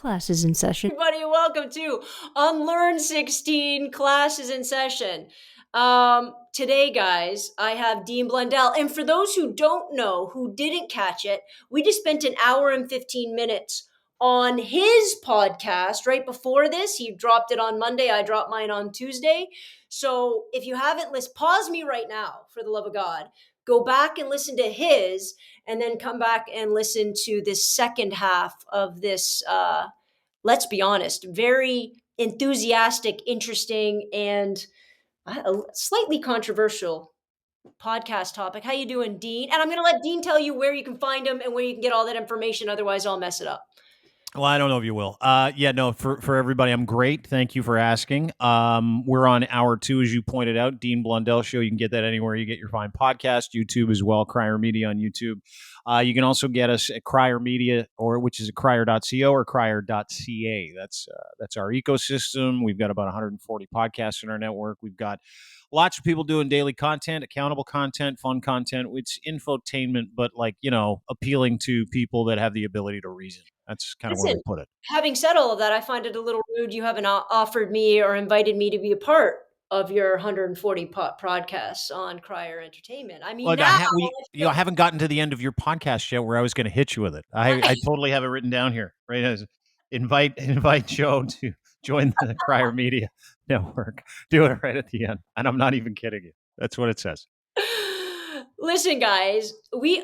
Classes in session. Everybody, welcome to Unlearn 16 Classes in Session. Today, guys, I have Dean Blundell. And for those who don't know, who didn't catch it, we just spent an hour and 15 minutes on his podcast right before this. He dropped it on Monday. I dropped mine on Tuesday. So if you haven't listened, pause me right now, for the love of God. Go back and listen to his, and then come back and listen to this second half of this let's be honest, very enthusiastic, interesting, and a slightly controversial podcast topic. How you doing, Dean? And I'm going to let Dean tell you where you can find him and where you can get all that information. Otherwise, I'll mess it up. Well, I don't know if you will. For everybody, I'm great. Thank you for asking. We're on hour 2, as you pointed out, Dean Blundell Show. You can get that anywhere you get your fine podcast, YouTube as well, Crier Media on YouTube. You can also get us at Crier Media, which is at crier.co or crier.ca. That's our ecosystem. We've got about 140 podcasts in our network. We've got lots of people doing daily content, accountable content, fun content. It's infotainment, but appealing to people that have the ability to reason. That's kind of where we put it. Having said all of that, I find it a little rude you haven't offered me or invited me to be a part of your 140 podcasts on Crier Entertainment. I mean, look, I haven't gotten to the end of your podcast yet where I was going to hit you with it. I totally have it written down here. Right, as invite Joe to join the Crier Media Network. Do it right at the end, and I'm not even kidding you. That's what it says. Listen, guys, we've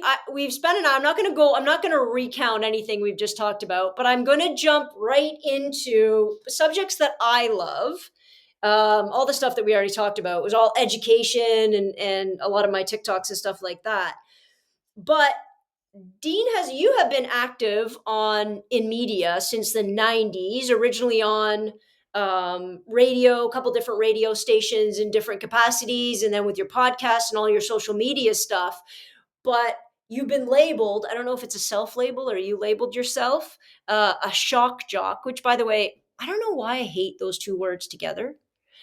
spent an hour. I'm not going to recount anything we've just talked about, but I'm going to jump right into subjects that I love. All the stuff that we already talked about was all education and a lot of my TikToks and stuff like that. But Dean, you have been active in media since the 90s, originally on radio, a couple different radio stations in different capacities, and then with your podcast and all your social media stuff. But you've been labeled, I don't know if it's a self-label or you labeled yourself, a shock jock, which, by the way, I don't know why I hate those two words together.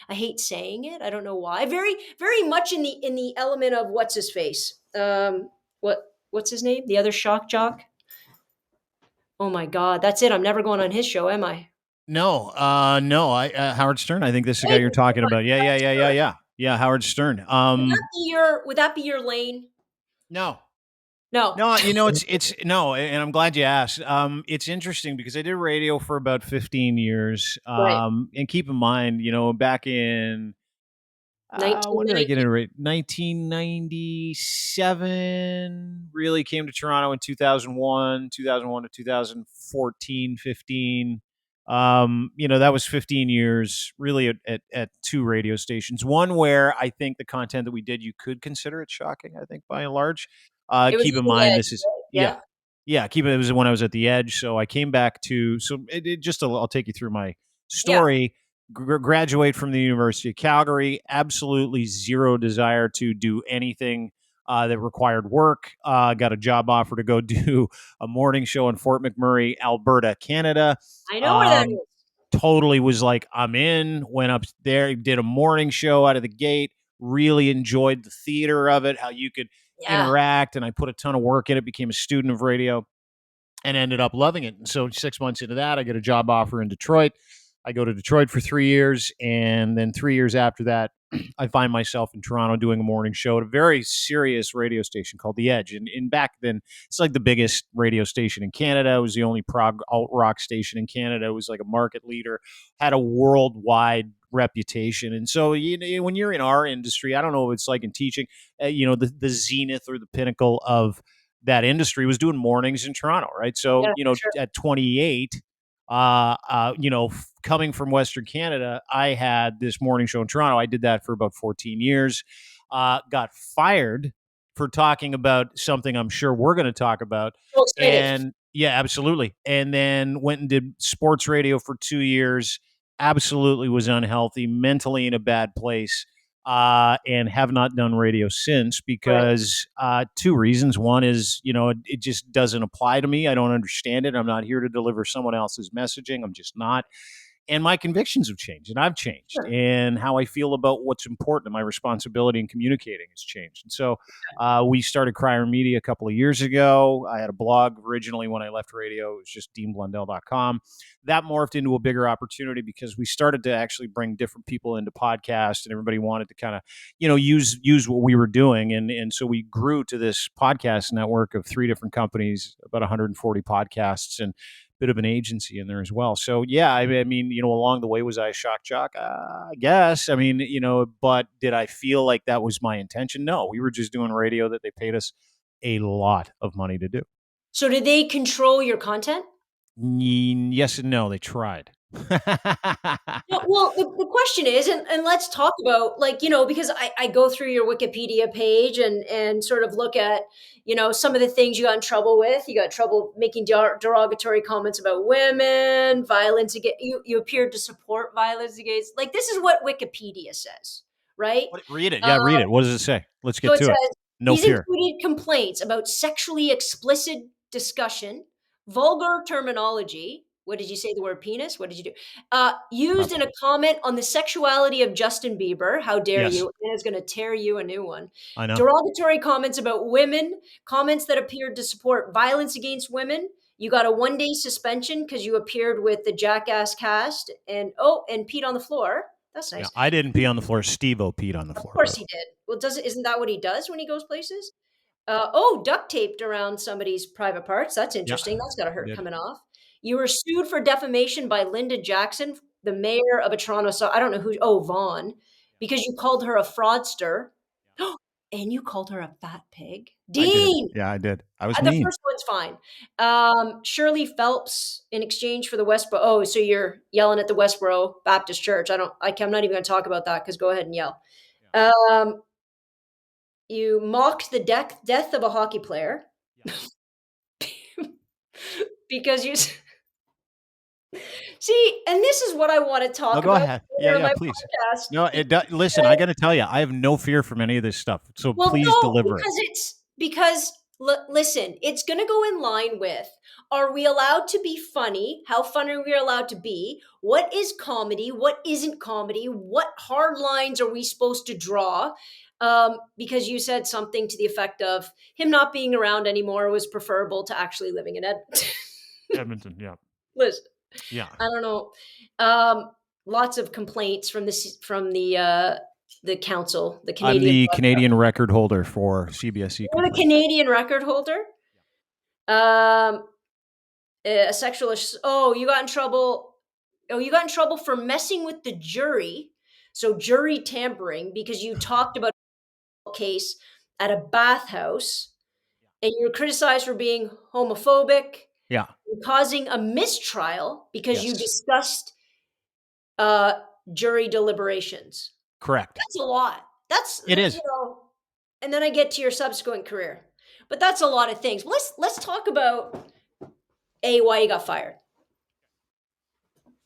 I hate saying it. I don't know why. Very, very much in the element of what's his face. What's his name? The other shock jock? Oh my God, that's it. I'm never going on his show, am I? No. Howard Stern. I think this is the guy you're talking about. Yeah. Howard Stern. Would that be your lane? No. It's no, and I'm glad you asked. It's interesting because I did radio for about 15 years. Right. And keep in mind, back in when did I get into radio? 1997. Really came to Toronto in 2001 to 2014, 15. That was 15 years really at 2 radio stations. One where I think the content that we did, you could consider it shocking, I think, by and large. Keep in mind, this is, right? Yeah. It was when I was at the Edge. So I came back I'll take you through my story. Yeah. Graduate from the University of Calgary, absolutely zero desire to do anything that required work. Got a job offer to go do a morning show in Fort McMurray, Alberta, Canada. I know where that is. Totally was like, I'm in. Went up there, did a morning show out of the gate. Really enjoyed the theater of it, how you could interact, and I put a ton of work in it. Became a student of radio, and ended up loving it. And so 6 months into that, I get a job offer in Detroit. I go to Detroit for 3 years, and then 3 years after that, I find myself in Toronto doing a morning show at a very serious radio station called The Edge. And back then, it's like the biggest radio station in Canada. It was the only prog alt rock station in Canada. It was like a market leader, had a worldwide reputation. And so when you're in our industry, I don't know what it's like in teaching, the zenith or the pinnacle of that industry was doing mornings in Toronto, right? So, sure. At 28, coming from Western Canada, I had this morning show in Toronto. I did that for about 14 years. Got fired for talking about something I'm sure we're going to talk about. And yeah, absolutely. And then went and did sports radio for 2 years. Absolutely was unhealthy, mentally in a bad place. And have not done radio since because 2 reasons. One is, it just doesn't apply to me. I don't understand it. I'm not here to deliver someone else's messaging. I'm just not. and my convictions have changed, and I've changed, Sure. and how I feel about what's important and my responsibility in communicating has changed. And so we started Crier Media a couple of years ago. I had a blog originally when I left radio. It was just deanblundell.com. That morphed into a bigger opportunity because we started to actually bring different people into podcasts, and everybody wanted to kind of, use what we were doing. And so we grew to this podcast network of 3 different companies, about 140 podcasts, and bit of an agency in there as well. So yeah, I mean, along the way, was I a shock jock? I guess. I mean, but did I feel like that was my intention? No, we were just doing radio that they paid us a lot of money to do. So did they control your content? Yes and no. They tried. No, well, the question is, and let's talk about, like, because I go through your Wikipedia page and sort of look at, some of the things you got in trouble with. You got in trouble making derogatory comments about women, violence against, you appeared to support violence against, like, this is what Wikipedia says, right? Read it. Uh, Yeah, read it. What does it say? Let's so get it to it. says No these fear. included complaints about sexually explicit discussion, vulgar terminology. What did you say? The word penis? What did you do? Used in a Probably. comment on the sexuality of Justin Bieber. How dare Yes, you? Anna's going to tear you a new one. I know. Derogatory comments about women, comments that appeared to support violence against women. You got a 1-day suspension because you appeared with the Jackass cast and peed on the floor. That's Yeah, nice. I didn't pee on the floor. Steve-O peed on the Of floor, by course the he way. did. Well, isn't that what he does when he goes places? Duct taped around somebody's private parts. That's Yeah, interesting. That's got to I hurt did. coming off. You were sued for defamation by Linda Jackson, the mayor of a Toronto. So I don't know who. Oh, Vaughn, because you called her a fraudster, and you called her a fat pig. I did. Dean, Yeah, I did. I was the mean. first one's fine. Shirley Phelps, in exchange for the Westboro. Oh, so you're yelling at the Westboro Baptist Church. I'm not even going to talk about that because go ahead and yell. Yeah. Um, you mocked the death of a hockey player Yeah. because you see, and this is what I want to No, talk go about ahead. Yeah, here on yeah, my please. podcast. No, listen, I Because, got to tell you, I have no fear from any of this stuff. So well, please no, deliver it. listen, it's going to go in line with, are we allowed to be funny? How funny are we allowed to be? What is comedy? What isn't comedy? What hard lines are we supposed to draw? Because you said something to the effect of him not being around anymore was preferable to actually living in Edmonton. Edmonton, yeah. Listen, Yeah. I don't know. Um, Lots of complaints from the council, the I'm Canadian. the Canadian record holder for CBSE You're the complaints. Canadian record holder. Um, a sexual. Oh, you got in trouble. Oh, you got in trouble for messing with the jury. So jury tampering because you talked about a case at a bathhouse, and you were criticized for being homophobic Yeah. and causing a mistrial because you Yes. discussed uh, jury deliberations. Correct. That's a lot. That's It is. and then I get to your subsequent career, but that's a lot of things. Let's talk about why you got fired.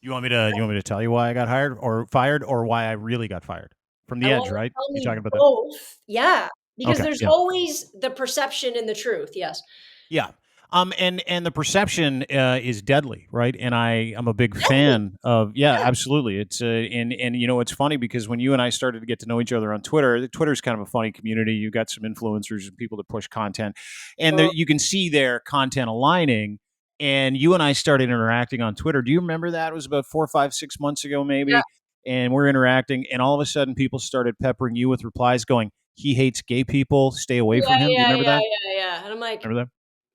You want me to tell you why I got hired or fired, or why I really got fired? From I The want Edge, you to right? tell You me talking about that? both. Yeah, because Okay. there's Yeah. always the perception and the truth. Yes. Yeah. And the perception is deadly, right? And I'm a big Definitely. fan of, yeah, Yeah. absolutely. It's and it's funny because when you and I started to get to know each other on Twitter, Twitter's kind of a funny community. You got some influencers and people that push content, and Oh, you can see their content aligning. And you and I started interacting on Twitter. Do you remember that? It was about 4, 5, 6 months ago, yeah. maybe. And we're interacting, and all of a sudden, people started peppering you with replies, going, "He hates gay people. Stay away Yeah. from him." Do you Yeah. remember Yeah. that? Yeah. Yeah. And I'm like, Remember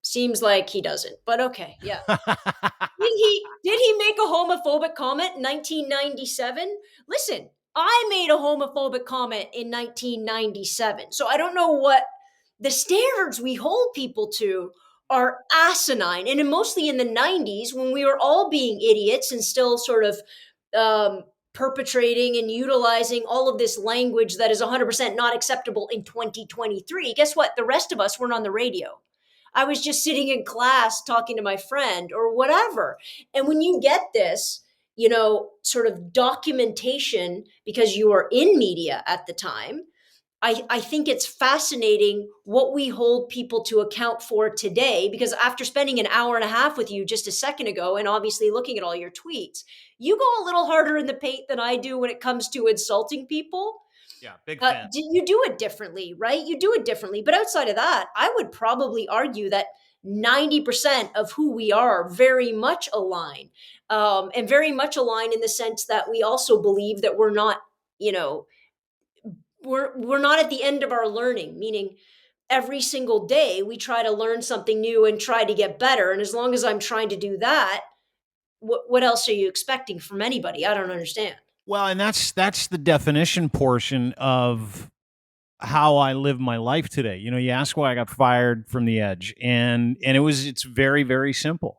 seems like he doesn't, but okay. Yeah. that? Did he make a homophobic comment in 1997? Listen, I made a homophobic comment in 1997. So I don't know what the standards we hold people to are asinine. And mostly in the 90s when we were all being idiots and still sort of perpetrating and utilizing all of this language that is 100% not acceptable in 2023. Guess what? The rest of us weren't on the radio. I was just sitting in class talking to my friend or whatever. And when you get this, sort of documentation because you are in media at the time, I think it's fascinating what we hold people to account for today, because after spending an hour and a half with you just a second ago and obviously looking at all your tweets, you go a little harder in the paint than I do when it comes to insulting people. Yeah, big fan. You do it differently, right? You do it differently. But outside of that, I would probably argue that 90% of who we are very much align, and very much align in the sense that we also believe that we're not, you know, we're not at the end of our learning, meaning every single day we try to learn something new and try to get better. And as long as I'm trying to do that, what else are you expecting from anybody? I don't understand. Well, and that's the definition portion of how I live my life today. You know, you ask why I got fired from the Edge, and it's very very simple.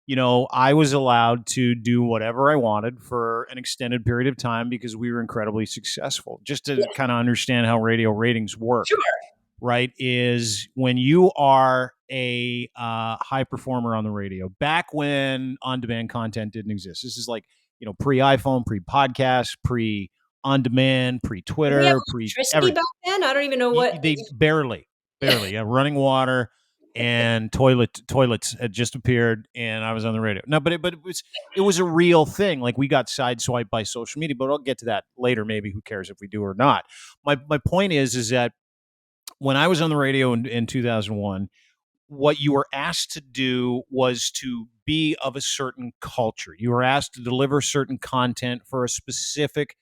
You know, I was allowed to do whatever I wanted for an extended period of time because we were incredibly successful. Just to Yeah, kind of understand how radio ratings work, sure. right? Is when you are a high performer on the radio, back when on demand content didn't exist. This is like, you know, pre iPhone, pre podcast, pre on demand, pre Did we have Twitter, pre electricity everything. back then? I don't even know what. They barely, Yeah. yeah, running water and toilets had just appeared, and I was on the radio. No, but it was a real thing. Like we got sideswiped by social media, but I'll get to that later. Maybe who cares if we do or not? My point is that when I was on the radio in 2001, what you were asked to do was to be of a certain culture. You were asked to deliver certain content for a specific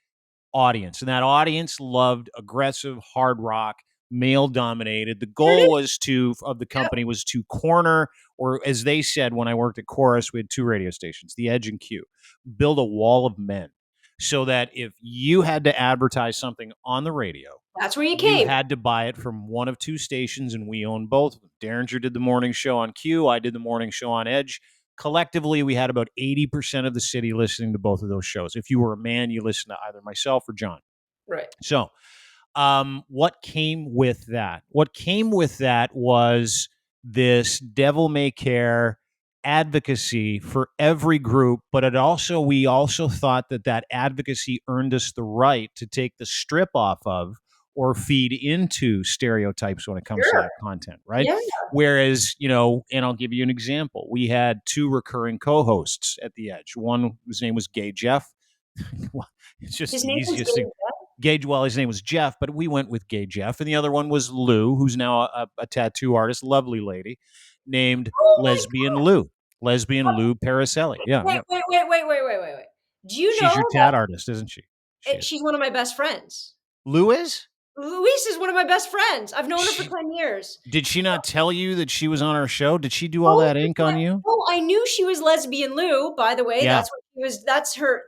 audience, and that audience loved aggressive hard rock, male dominated. The There it goal is. was to of the Yeah. company was to corner, or as they said when I worked at Chorus, we had two radio stations, the Edge and Q, build a wall of men, so that if you had to advertise something on the radio, That's where you you came. had to buy it from one of two stations, and we owned both of them. Derringer did the morning show on Q. I did the morning show on Edge. Collectively, we had about 80% of the city listening to both of those shows. If you were a man, you listened to either myself or John. Right. So, what came with that? What came with that was this devil may care advocacy for every group, but we also thought that that advocacy earned us the right to take the strip off of or feed into stereotypes when it comes to Sure. that content, right? Yeah. Whereas, you know, and I'll give you an example. We had two recurring co-hosts at the Edge. One, his name was Gay Jeff. Well, it's just His the name was easiest thing. Dave. Gage, well, his name was Jeff, but we went with Gay Jeff. And the other one was Lou, who's now a tattoo artist, lovely lady, named Oh my Lesbian Lou. Lesbian Lou Paracelli. Yeah, God. yeah. Wait. Do you She's know your tat artist, isn't she? She is. she's one of my best friends? Lou is? Louise is one of my best friends. I've known her for She 10 years. did she not tell you that she was on our show? Did she do all Oh that my ink on God. you? Oh, I knew she was Lesbian Lou, by the way. Yeah. That's what she was.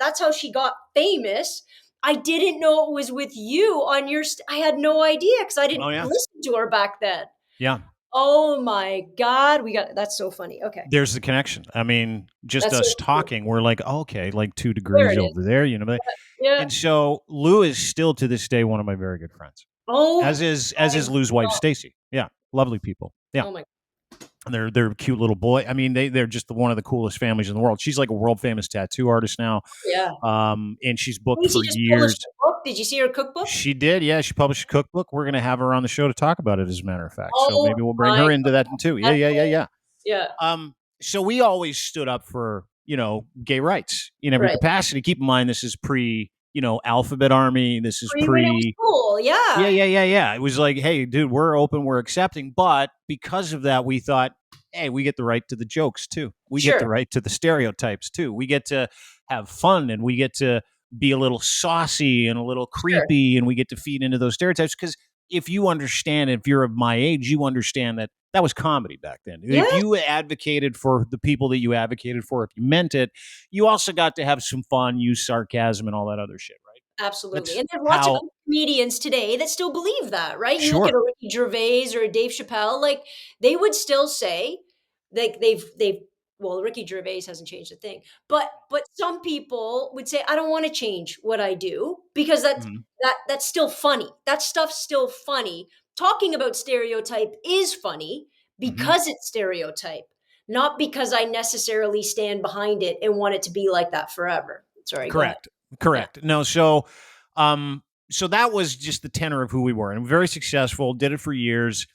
That's how she got famous. I didn't know it was with you on your. I had no idea because I Oh didn't yeah. listen to her back then. Yeah. Oh my God. That's so funny. Okay. There's the connection. I mean, just That's so us cool. talking, we're like, oh, okay, like 2 There degrees it is. over there, you know. Yeah. And so Lou is still to this day one of my very good friends. Oh As is my Lou's wife God. Stacy. Yeah, lovely people. Yeah, Oh my. and they're a cute little boy. I mean, they're just one of the coolest families in the world. She's like a world famous tattoo artist now, Yeah. and she's booked Did she for just publish years. a book? Did you see her cookbook? She did, yeah. She published a cookbook. We're gonna have her on the show to talk about it, as a matter of fact. So Oh maybe we'll bring my her into that too. Yeah, God. yeah, yeah, yeah. Yeah. So we always stood up for, you know, gay rights in every Right. capacity. Keep in mind, this is pre, you know, Alphabet Army. This is When it was pre. cool. Yeah, Yeah. yeah, yeah, yeah. It was like, hey, dude, we're open, we're accepting. But because of that, we thought, hey, we get the right to the jokes too. We get the Sure. right to the stereotypes too. We get to have fun, and we get to be a little saucy and a little Sure. creepy, and we get to feed into those stereotypes. Because if you understand, if you're of my age, you understand that that was comedy back then. Yeah. If you advocated for the people that you advocated for, if you meant it, you also got to have some fun, use sarcasm, and all that other shit, right? Absolutely. That's And there's lots of how. good comedians today that still believe that, right? You look at Sure. a Ricky Gervais or a Dave Chappelle, like they would still say, like they've well, Ricky Gervais hasn't changed a thing. But some people would say, I don't want to change what I do because Mhm. that's still funny. That stuff's still funny. Talking about stereotype is funny Mhm. because it's stereotype, not because I necessarily stand behind it and want it to be like that forever. Sorry, go ahead. Correct. Yeah. Correct. No, so so that was just the tenor of who we were, and very successful. Did it for years.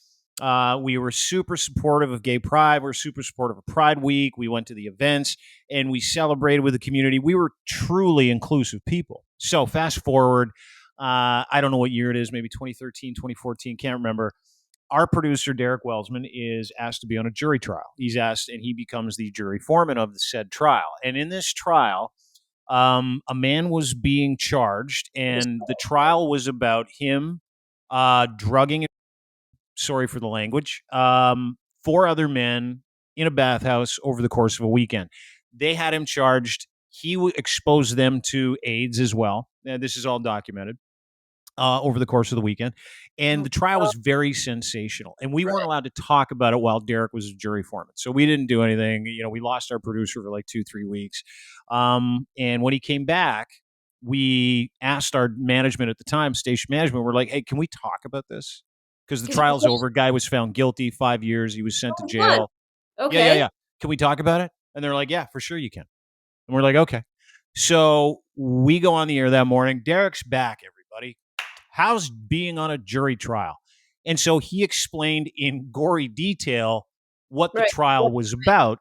We were super supportive of gay pride. We were super supportive of Pride Week. We went to the events and we celebrated with the community. We were truly inclusive people. So fast forward, I don't know what year it is, maybe 2013, 2014, can't remember. Our producer, Derek Welsman, is asked to be on a jury trial. He's asked, and he becomes the jury foreman of the said trial. And in this trial, a man was being charged, and the trial was about him drugging, sorry for the language, four other men in a bathhouse over the course of a weekend. They had him charged. He exposed them to AIDS as well. This is all documented over the course of the weekend. And Oh, the trial wow. was very sensational. And we weren't Right. allowed to talk about it while Derek was a jury foreman. So we didn't do anything. You know, we lost our producer for like 2-3 weeks. And when he came back, we asked our management at the time, station management, we're like, hey, can we talk about this? Because the 'Cause you trial's over. Guy was found guilty, 5 years. He was sent to oh, fun. jail. Yeah, yeah, Okay. yeah. Can we talk about it? And they're like, yeah, for sure you can. And we're like, okay. So we go on the air that morning. Derek's back, everybody. How's being on a jury trial? And so he explained in gory detail what the Right. trial was about.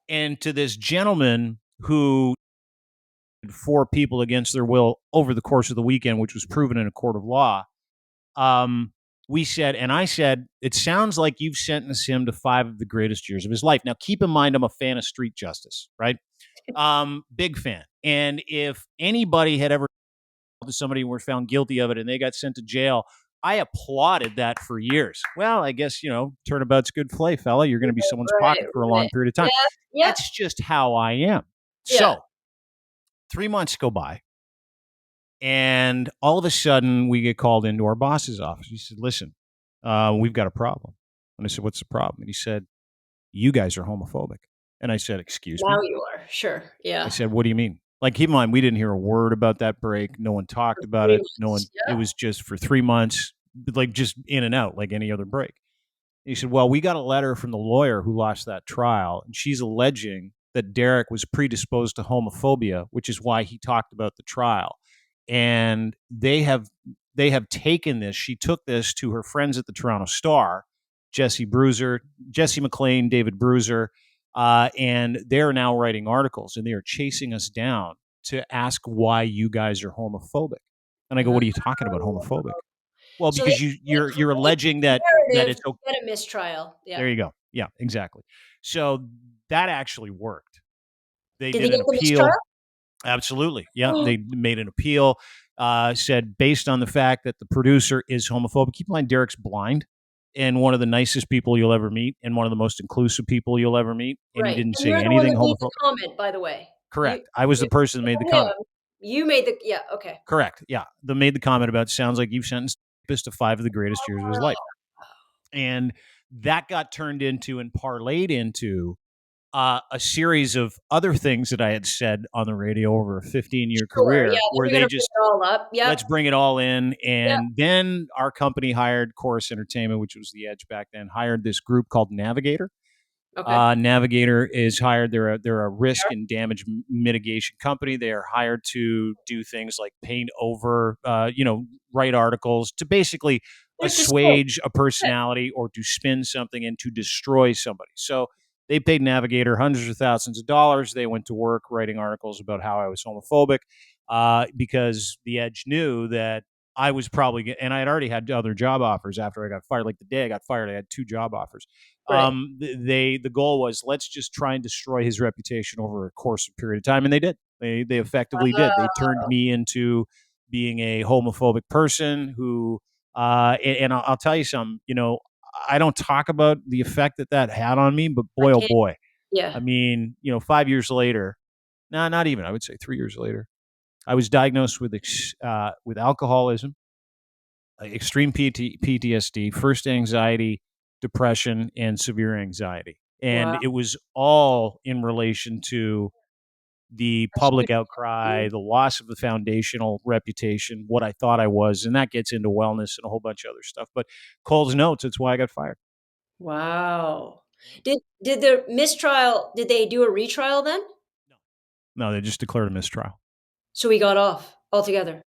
And to this gentleman who four people against their will over the course of the weekend, which was proven in a court of law, um, we said, and I said, it sounds like you've sentenced him to 5 of the greatest years of his life. Now, keep in mind, I'm a fan of street justice, right? Big fan. And if anybody had ever to somebody and were found guilty of it and they got sent to jail, I applauded that for years. Well, I guess, turnabout's good play, fella. You're going to be someone's Right. pocket for a Right. long period of Yeah. time. Yeah. That's just how I am. Yeah. So 3 months go by, and all of a sudden we get called into our boss's office. He said, listen, we've got a problem. And I said, what's the problem? And he said, you guys are homophobic. And I said, excuse Now me? you are. Sure. I Yeah. said, what do you mean? Like, keep in mind, we didn't hear a word about that break. No one For talked about 3 it. No one, months. it Yeah. was just for 3 months, like just in and out, like any other break. He said, well, we got a letter from the lawyer who lost that trial, and she's alleging that Derek was predisposed to homophobia, which is why he talked about the trial. And they have taken this. She took this to her friends at the Toronto Star, Jesse Bruiser, Jesse McLean, David Bruiser, and they're now writing articles and they are chasing us down to ask why you guys are homophobic. And I go, what are you talking about, homophobic? Well, So they because you're create alleging the that narrative it's to get a mistrial. Yeah. there you go. Yeah, exactly. So that actually worked. They Did they did an get the appeal. mistrial? Absolutely. Yeah, they made an appeal. Said based on the fact that the producer is homophobic. Keep in mind, Derek's blind and one of the nicest people you'll ever meet, and one of the most inclusive people you'll ever meet. And he Right. didn't And you're say the one anything that made the homophobic. comment, by the way. You Correct. I was the you person that made the for him, comment. you made the yeah, okay. Correct. Yeah, they made the comment about sounds like you've sentenced this to 5 of the greatest years of his life, Wow. and that got turned into and parlayed into a series of other things that I had said on the radio over a 15-year Sure, yeah, career they where were they gonna bring just it all up. Yep. let's bring it all in. Yep. And then our company hired Chorus Entertainment, which was the Edge back then, hired this group called Navigator. Okay. Navigator is hired. They're a risk and damage mitigation company. They are hired to do things like paint over, write articles to basically They're disclosed. assuage a personality or to spin something and to destroy somebody. So they paid Navigator hundreds of thousands of dollars. They went to work writing articles about how I was homophobic because the Edge knew that I was probably, and I had already had other job offers after I got fired. Like the day I got fired, I had 2 job offers. Right. The goal was let's just try and destroy his reputation over a course of period of time, and they did. They effectively did. They turned me into being a homophobic person who, and I'll tell you something. I don't talk about the effect that had on me, but I boy, oh can't boy, yeah. I mean, 5 years later, no, not even. I would say 3 years later, I was diagnosed with alcoholism, extreme PTSD, first anxiety, depression, and severe anxiety. And Wow. it was all in relation to the A public huge outcry, the loss of the foundational reputation, what I thought I was. And that gets into wellness and a whole bunch of other stuff. But Cole's notes, it's why I got fired. wow. Did the mistrial did they do a retrial then? No, they just declared a mistrial. So he got off altogether?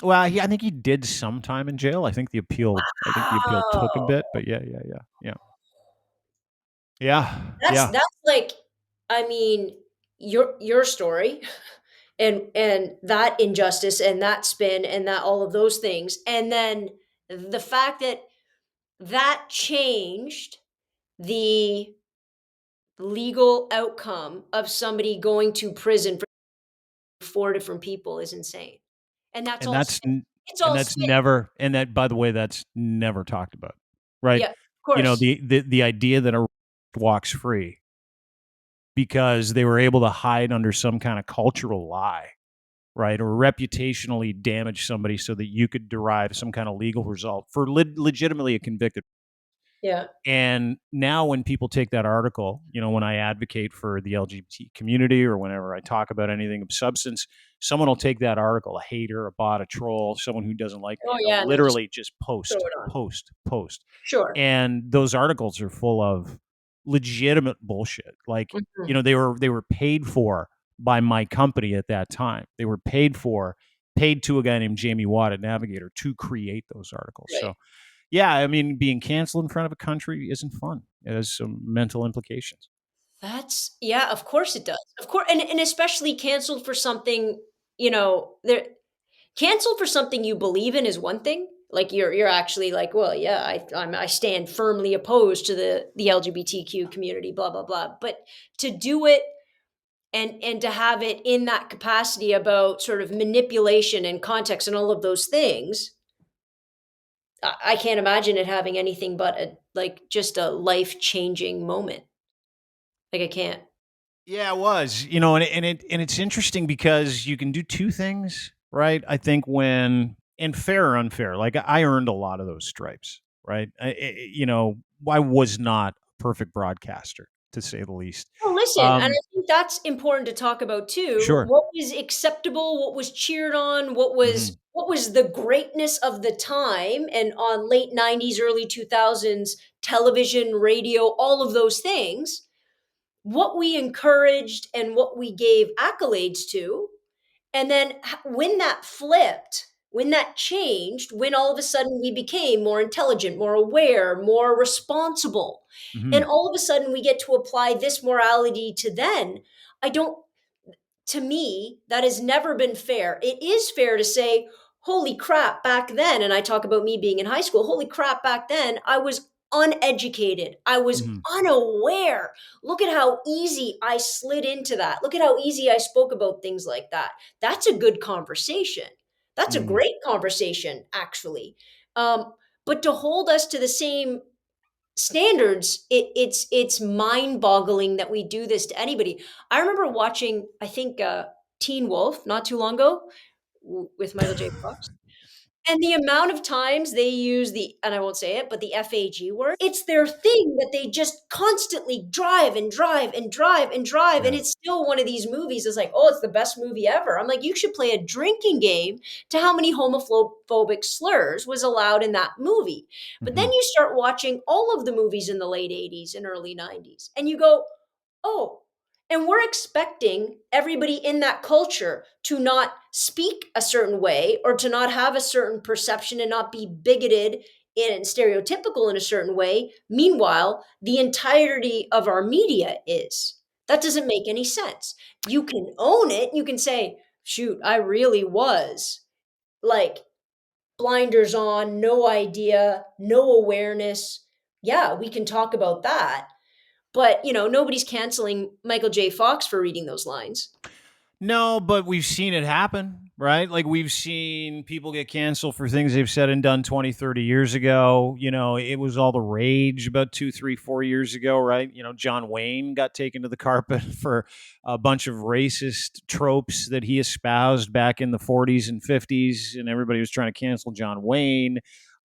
Well, I think he did some time in jail. I think the appeal took a bit, Wow. but yeah, yeah, yeah, yeah, yeah, yeah. That's like, I mean, your story and that injustice and that spin and that all of those things. And then the fact that that changed the legal outcome of somebody going to prison for 4 different people is insane. And that's And all that's spin. n- It's and all that's spin. never and that by the way, that's never talked about, right? Yeah, of course. The idea that a walks free because they were able to hide under some kind of cultural lie, right? Or reputationally damage somebody so that you could derive some kind of legal result for legitimately a convicted. Yeah. And now when people take that article, when I advocate for the LGBT community or whenever I talk about anything of substance, someone will take that article, a hater, a bot, a troll, someone who doesn't like me, Oh, and they'll yeah, and they'll just literally just throw post, it on. post, post. Sure. And those articles are full of legitimate bullshit. Like, Mhm. they were paid for by my company at that time. They were paid to a guy named Jamie Watt at Navigator to create those articles. Right. So yeah, I mean, being canceled in front of a country isn't fun. It has some mental implications. That's yeah, of course it does. Of course, and especially canceled for something, there canceled for something you believe in is one thing. Like you're actually like, well, yeah, I stand firmly opposed to the LGBTQ community, blah blah blah. But to do it and to have it in that capacity about sort of manipulation and context and all of those things, I can't imagine it having anything but a like just a life changing moment. Like I can't. Yeah, it was. And it's interesting because you can do two things, right? I think when and fair or unfair, like I earned a lot of those stripes, right? I was not a perfect broadcaster, to say the least. Well, listen, and I Um, think that's important to talk about too. sure. What was acceptable, what was cheered on, Hmm. what was the greatness of the time and on late 90s, early 2000s, television, radio, all of those things, what we encouraged and what we gave accolades to. And then when that flipped, when that changed, when all of a sudden we became more intelligent, more aware, more responsible, and Hmm. all of a sudden we get to apply this morality to then, I don't to me, that has never been fair. It is fair to say, holy crap, back then, and I talk about me being in high school, holy crap, back then, I was uneducated. I was Hmm. unaware. Look at how easy I slid into that. Look at how easy I spoke about things like that. That's a good conversation. That's a Hmm. great conversation, actually. Um, but to hold us to the same standards, it's mind-boggling that we do this to anybody. I remember watching, I think, Teen Wolf not too long ago with Michael J. Fox. And the amount of times they use and I won't say it, but the FAG word, it's their thing that they just constantly drive and drive and drive and drive. And Yeah. it's still one of these movies that's like, oh, it's the best movie ever. I'm like, you should play a drinking game to how many homophobic slurs was allowed in that movie. But then Hmm. you start watching all of the movies in the late 80s and early 90s, and you go, oh, and we're expecting everybody in that culture to not speak a certain way or to not have a certain perception and not be bigoted and stereotypical in a certain way. Meanwhile, the entirety of our media is. That doesn't make any sense. You can own it. You can say, shoot, I really was like blinders on, no idea, no awareness. Yeah, we can talk about that. But, nobody's canceling Michael J. Fox for reading those lines. No, but we've seen it happen, right? Like we've seen people get canceled for things they've said and done 20, 30 years ago. It was all the rage about 2, 3, 4 years ago, right? John Wayne got taken to the carpet for a bunch of racist tropes that he espoused back in the 40s and 50s, and everybody was trying to cancel John Wayne.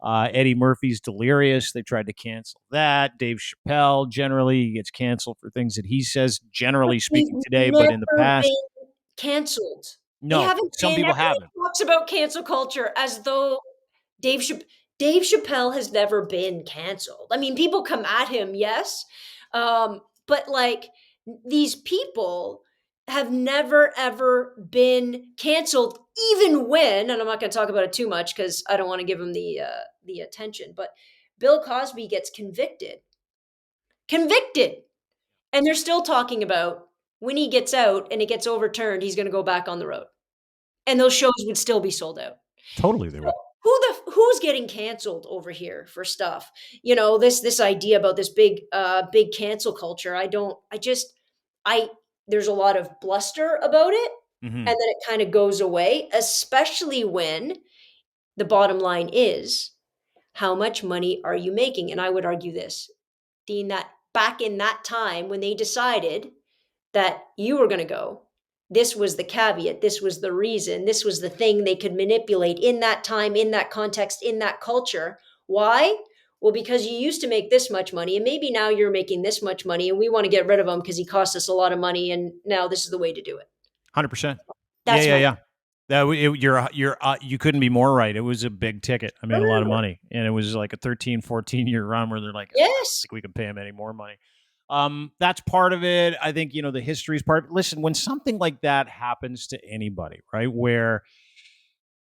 Eddie Murphy's Delirious. They tried to cancel that. Dave Chappelle generally gets canceled for things that he says, But generally they've speaking today, but in the never past, been canceled. They no, haven't some been. people Everybody haven't. talks about cancel culture as though Dave Chapp Dave Chappelle has never been canceled. I mean, people come at him, yes, but, like, these people have never ever been canceled, even when, and I'm not going to talk about it too much because I don't want to give him the attention, but Bill Cosby gets convicted, and they're still talking about when he gets out and it gets overturned, he's going to go back on the road, and those shows would still be sold out. Totally, they would. Who's getting canceled over here for stuff? This idea about this big cancel culture. I there's a lot of bluster about it, Mm-hmm. and then it kind of goes away, especially when the bottom line is how much money are you making? And I would argue this, Dean, that back in that time when they decided that you were going to go, this was the caveat, this was the reason, this was the thing they could manipulate in that time, in that context, in that culture. Why? Well, because you used to make this much money, and maybe now you're making this much money, and we want to get rid of him because he cost us a lot of money, and now this is the way to do it. 100%. Yeah, That's yeah, my yeah. You couldn't be more right. It was a big ticket. I mean, a lot of money, and it was like a 13, 14-year run where they're like, I don't yes. think we can pay him any more money. That's part of it. I think the history is part. Listen, when something like that happens to anybody, right, where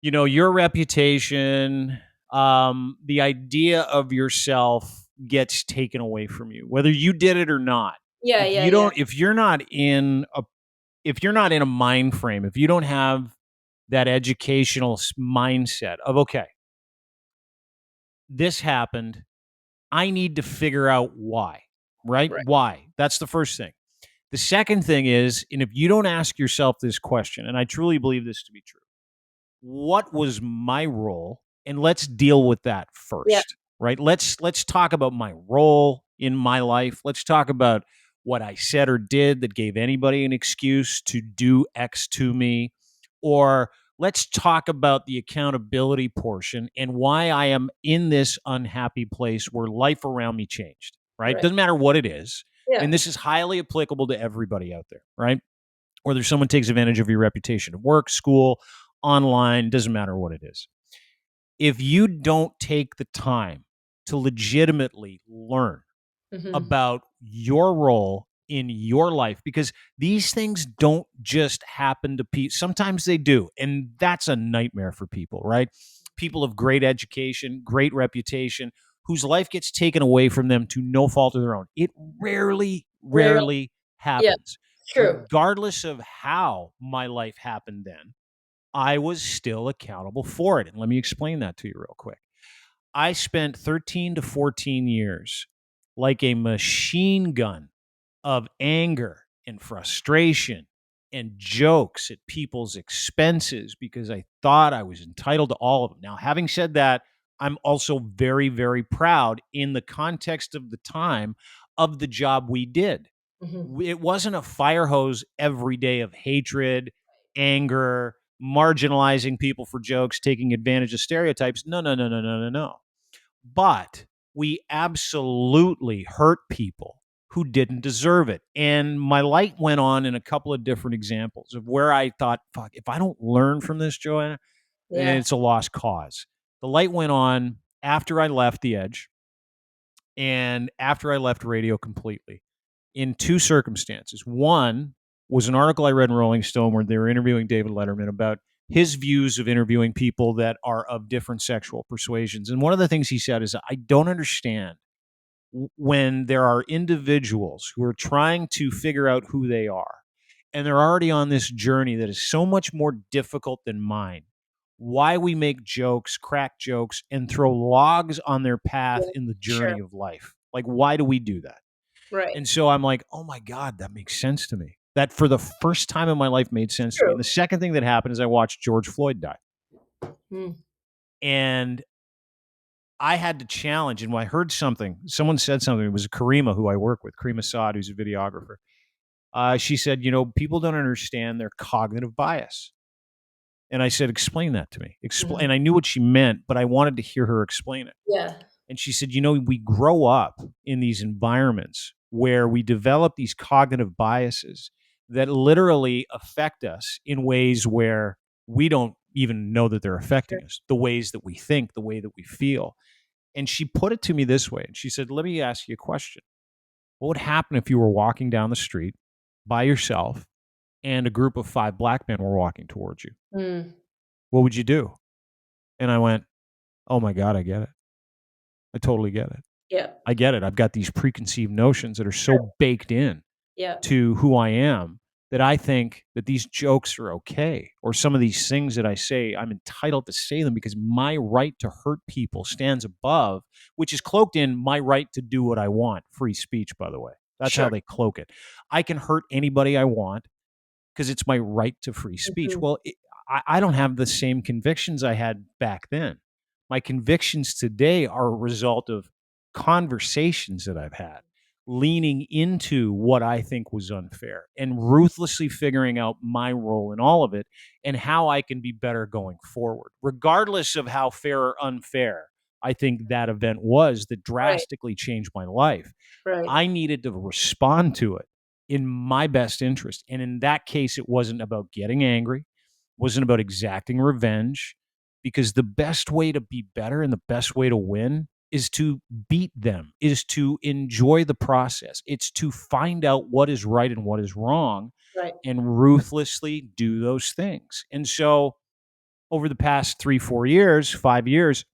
your reputation, the idea of yourself gets taken away from you, whether you did it or not. Yeah, If yeah, you yeah. don't, if you're not in a mind frame, if you don't have that educational mindset of, okay, this happened, I need to figure out why, right? Right. Why? That's the first thing. The second thing is, and if you don't ask yourself this question, and I truly believe this to be true, what was my role? And let's deal with that Yeah. first, right? Let's talk about my role in my life. Let's talk about what I said or did that gave anybody an excuse to do X to me. Or let's talk about the accountability portion and why I am in this unhappy place where life around me changed, right? Right. Doesn't matter what it is. Yeah. And this is highly applicable to everybody out there, right? Whether someone takes advantage of your reputation at work, school, online, doesn't matter what it is. If you don't take the time to legitimately learn Hmm. about your role in your life, because these things don't just happen to people. Sometimes they do, and that's a nightmare for people, right? People of great education, great reputation, whose life gets taken away from them to no fault of their own. It rarely, Rarely. rarely Yeah. happens. True. Regardless of how my life happened then, I was still accountable for it. And let me explain that to you real quick. I spent 13 to 14 years like a machine gun of anger and frustration and jokes at people's expenses because I thought I was entitled to all of them. Now, having said that, I'm also very, very proud in the context of the time of the job we did. Hmm. It wasn't a fire hose every day of hatred, anger, marginalizing people for jokes, taking advantage of stereotypes. No, no, no, no, no, no, no. But we absolutely hurt people who didn't deserve it. And my light went on in a couple of different examples of where I thought, fuck, if I don't learn from this, Joanna, then Yeah. it's a lost cause. The light went on after I left The Edge and after I left radio completely in two circumstances. One was an article I read in Rolling Stone where they were interviewing David Letterman about his views of interviewing people that are of different sexual persuasions. And one of the things he said is, I don't understand when there are individuals who are trying to figure out who they are and they're already on this journey that is so much more difficult than mine, why we make jokes, crack jokes, and throw logs on their path Yeah. in the Sure. journey of life. Like, why do we do that? Right. And so I'm like, oh my God, that makes sense to me. That for the first time in my life made sense to me. True. And the second thing that happened is I watched George Floyd die. Mm. And I had to challenge, and when I heard something, someone said something, it was Karima, who I work with, Karima Saad, who's a videographer. She said, people don't understand their cognitive bias. And I said, explain that to me. Mhm. And I knew what she meant, but I wanted to hear her explain it. Yeah. And she said, we grow up in these environments where we develop these cognitive biases that literally affect us in ways where we don't even know that they're Sure. affecting us, the ways that we think, the way that we feel. And she put it to me this way. And she said, let me ask you a question. What would happen if you were walking down the street by yourself and a group of 5 black men were walking towards you, Mm. what would you do? And I went, oh my God, I get it. I totally get it. Yeah. I get it. I've got these preconceived notions that are so baked in Yeah. to who I am that I think that these jokes are okay, or some of these things that I say, I'm entitled to say them because my right to hurt people stands above, which is cloaked in my right to do what I want. Free speech, by the way. That's how Sure. they cloak it. I can hurt anybody I want because it's my right to free speech. Mhm. Well, I don't have the same convictions I had back then. My convictions today are a result of conversations that I've had, leaning into what I think was unfair and ruthlessly figuring out my role in all of it and how I can be better going forward, regardless of how fair or unfair I think that event was that Right. drastically changed my life. Right. I needed to respond to it in my best interest. And in that case, it wasn't about getting angry, wasn't about exacting revenge, because the best way to be better and the best way to win is to beat them, is to enjoy the process. It's to find out what is right and what is wrong Right. and ruthlessly do those things. And so over the past 3, 4 years, 5 years,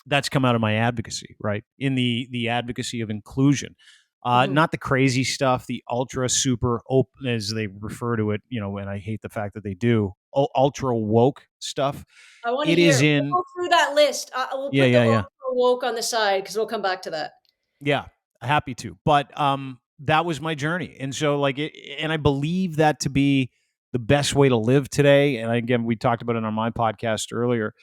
that's come out of my advocacy, right? In the advocacy of inclusion. Mhm. Not the crazy stuff, the ultra super open, as they refer to it, and I hate the fact that they do, ultra woke stuff. I want to It hear. is We'll in, go through that list. We'll yeah, put the yeah, yeah, ultra woke on the side because we'll come back to that. yeah, happy to. But that was my journey. And so, like, and I believe that to be the best way to live today. And again, we talked about it on my podcast earlier.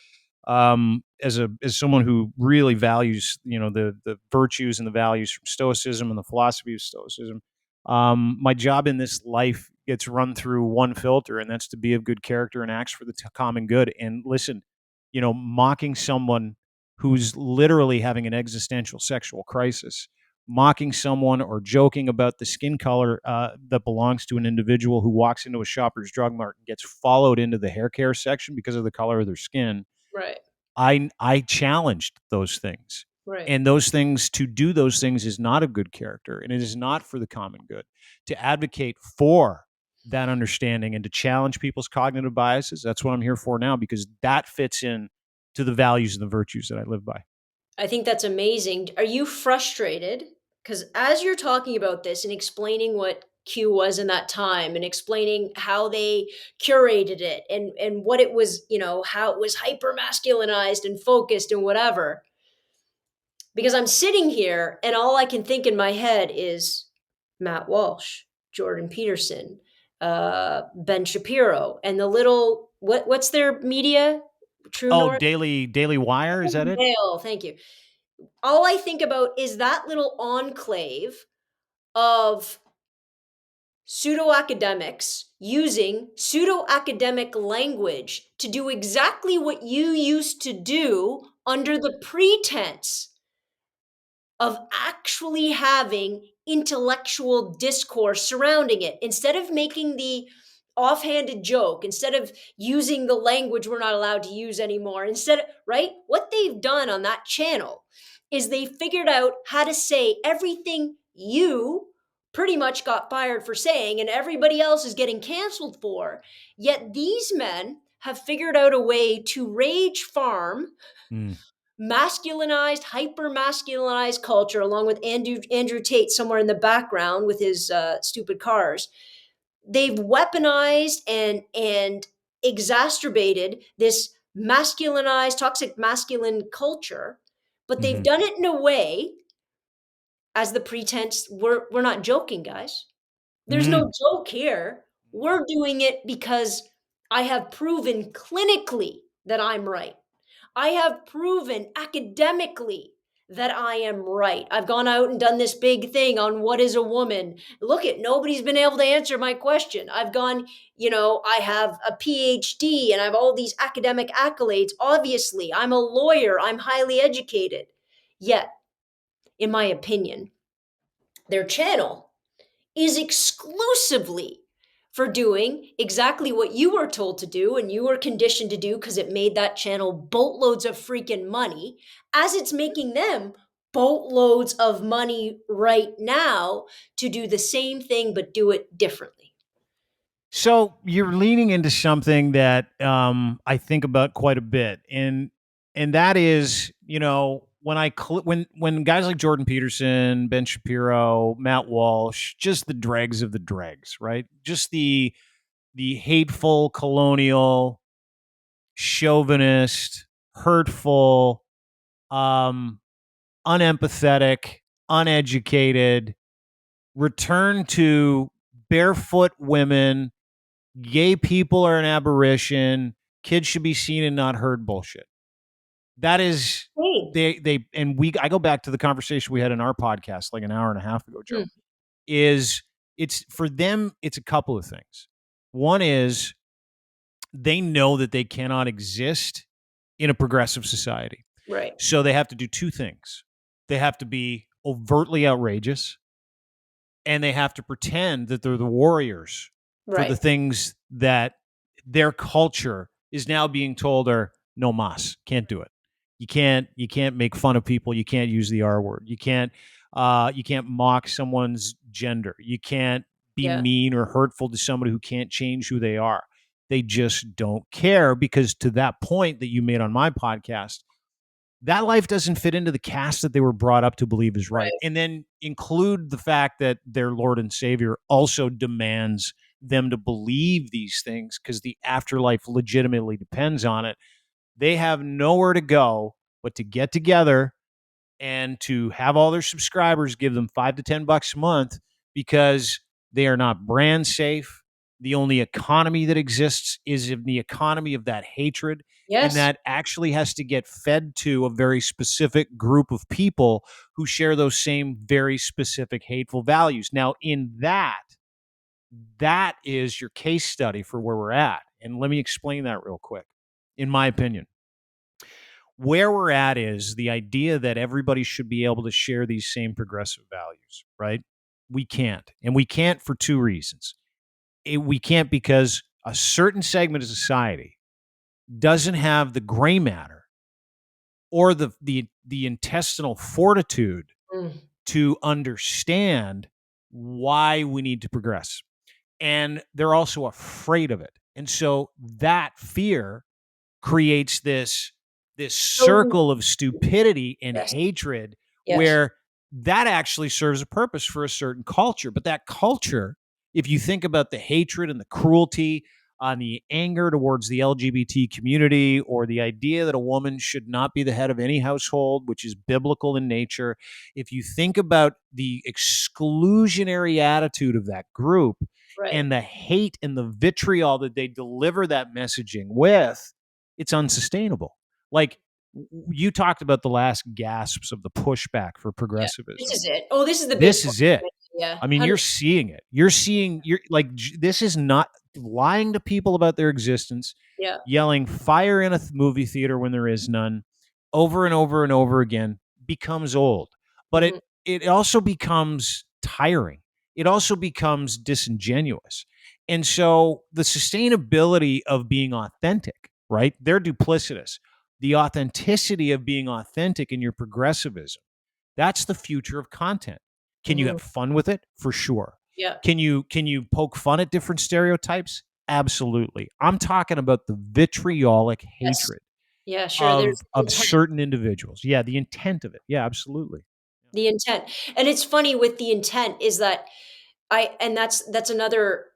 As someone who really values the virtues and the values from Stoicism and the philosophy of Stoicism, my job in this life gets run through one filter, and that's to be of good character and acts for the common good. And listen, mocking someone who's literally having an existential sexual crisis, mocking someone or joking about the skin color that belongs to an individual who walks into a Shoppers Drug Mart and gets followed into the hair care section because of the color of their skin. Right. I challenged those things. Right. And those things, to do those things is not of good character, and it is not for the common good. To advocate for that understanding and to challenge people's cognitive biases, that's what I'm here for now, because that fits in to the values and the virtues that I live by. I think that's amazing. Are you frustrated? Because as you're talking about this and explaining what Q was in that time and explaining how they curated it and what it was, how it was hyper masculinized and focused and whatever, because I'm sitting here and all I can think in my head is Matt Walsh, Jordan Peterson, Ben Shapiro, and the little what's their media? True Oh, North. Daily Wire, is that it? Mail. Thank you. All I think about is that little enclave of pseudo academics using pseudo academic language to do exactly what you used to do under the pretense of actually having intellectual discourse surrounding it. Instead of making the offhanded joke, instead of using the language we're not allowed to use anymore, right? What they've done on that channel is they figured out how to say everything you pretty much got fired for saying and everybody else is getting canceled for. Yet these men have figured out a way to rage farm Mm. masculinized, hyper masculinized culture, along with Andrew Tate somewhere in the background with his stupid cars. They've weaponized and exacerbated this masculinized, toxic masculine culture, but they've Hmm. done it in a way as the pretense we're not joking, guys. There's Mm. no joke here. We're doing it because I have proven clinically that I'm right. I have proven academically that I am right. I've gone out and done this big thing on what is a woman. Look at nobody's been able to answer my question. I've gone, I have a PhD and I have all these academic accolades. Obviously, I'm a lawyer. I'm highly educated. Yet, in my opinion, their channel is exclusively for doing exactly what you were told to do and you were conditioned to do because it made that channel boatloads of freaking money, as it's making them boatloads of money right now to do the same thing but do it differently. So you're leaning into something that I think about quite a bit, and that is, when when guys like Jordan Peterson, Ben Shapiro, Matt Walsh, just the dregs of the dregs, right? Just the hateful, colonial, chauvinist, hurtful, um, unempathetic, uneducated, return to barefoot women, gay people are an aberration, kids should be seen and not heard bullshit. That is Hey. they and we I go back to the conversation we had in our podcast like an hour and a half ago, Joe. Mm, Is it's for them, it's a couple of things. One is they know that they cannot exist in a progressive society. right, So they have to do two things. They have to be overtly outrageous, and they have to pretend that they're the warriors for the right. things that their culture is now being told are no mas, can't do it. You can't make fun of people, you can't use the R word, you can't mock someone's gender, you can't be Yeah. mean or hurtful to somebody who can't change who they are. They just don't care, because to that point that you made on my podcast, that life doesn't fit into the cast that they were brought up to believe is right. Right. And then include the fact that their Lord and Savior also demands them to believe these things because the afterlife legitimately depends on it. They have nowhere to go but to get together and to have all their subscribers give them $5 to $10 a month, because they are not brand safe. The only economy that exists is in the economy of that hatred. And Yes. that actually has to get fed to a very specific group of people who share those same very specific hateful values. Now, in that is your case study for where we're at. And let me explain that real quick. In my opinion, where we're at is the idea that everybody should be able to share these same progressive values, right? We can't. And we can't for two reasons. We can't because a certain segment of society doesn't have the gray matter or the intestinal fortitude Mm, to understand why we need to progress. And they're also afraid of it. And so that fear creates this so circle of stupidity and yes, hatred, yes, where that actually serves a purpose for a certain culture. But that culture, if you think about the hatred and the cruelty and the anger towards the LGBT community, or the idea that a woman should not be the head of any household, which is biblical in nature, if you think about the exclusionary attitude of that group right. and the hate and the vitriol that they deliver that messaging with, it's unsustainable. Like, you talked about the last gasps of the pushback for Yeah. This progressivism. is it. Oh, this is the big This one. is it. Yeah. I mean, you're 100. seeing it. You're like, this is not lying to people about their existence, Yeah. yelling fire in a movie theater when there is none, over and over and over again, becomes old. But it Mhm. it also becomes tiring. It also becomes disingenuous. And so the sustainability of being authentic, right? They're duplicitous. The authenticity of being authentic in your progressivism, that's the future of content. Can you Mhm. have fun with it? For sure. Yeah. Can you poke fun at different stereotypes? Absolutely. I'm talking about the vitriolic Yes. hatred Yeah, sure. of There's of intent. certain individuals. Yeah, the intent of it. Yeah, absolutely. The intent. And it's funny with the intent is that I and that's another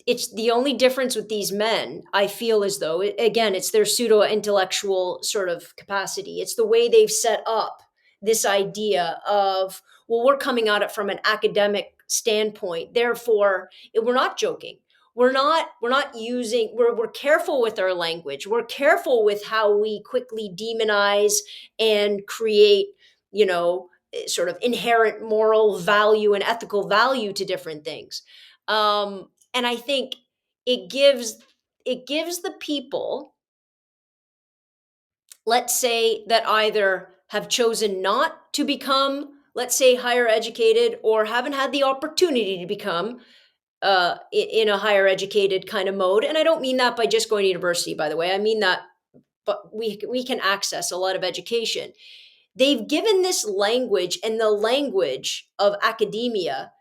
it's the only difference with these men, I feel as though, again, it's their pseudo intellectual sort of capacity. It's the way they've set up this idea of, well, we're coming at it from an academic standpoint. Therefore, we're not joking. We're not using we're careful with our language. We're careful with how we quickly demonize and create, you know, sort of inherent moral value and ethical value to different things. And I think it gives the people, let's say, that either have chosen not to become, let's say, higher educated, or haven't had the opportunity to become in a higher educated kind of mode. And I don't mean that by just going to university, by the way. I mean that, but we can access a lot of education. They've given this language and the language of academia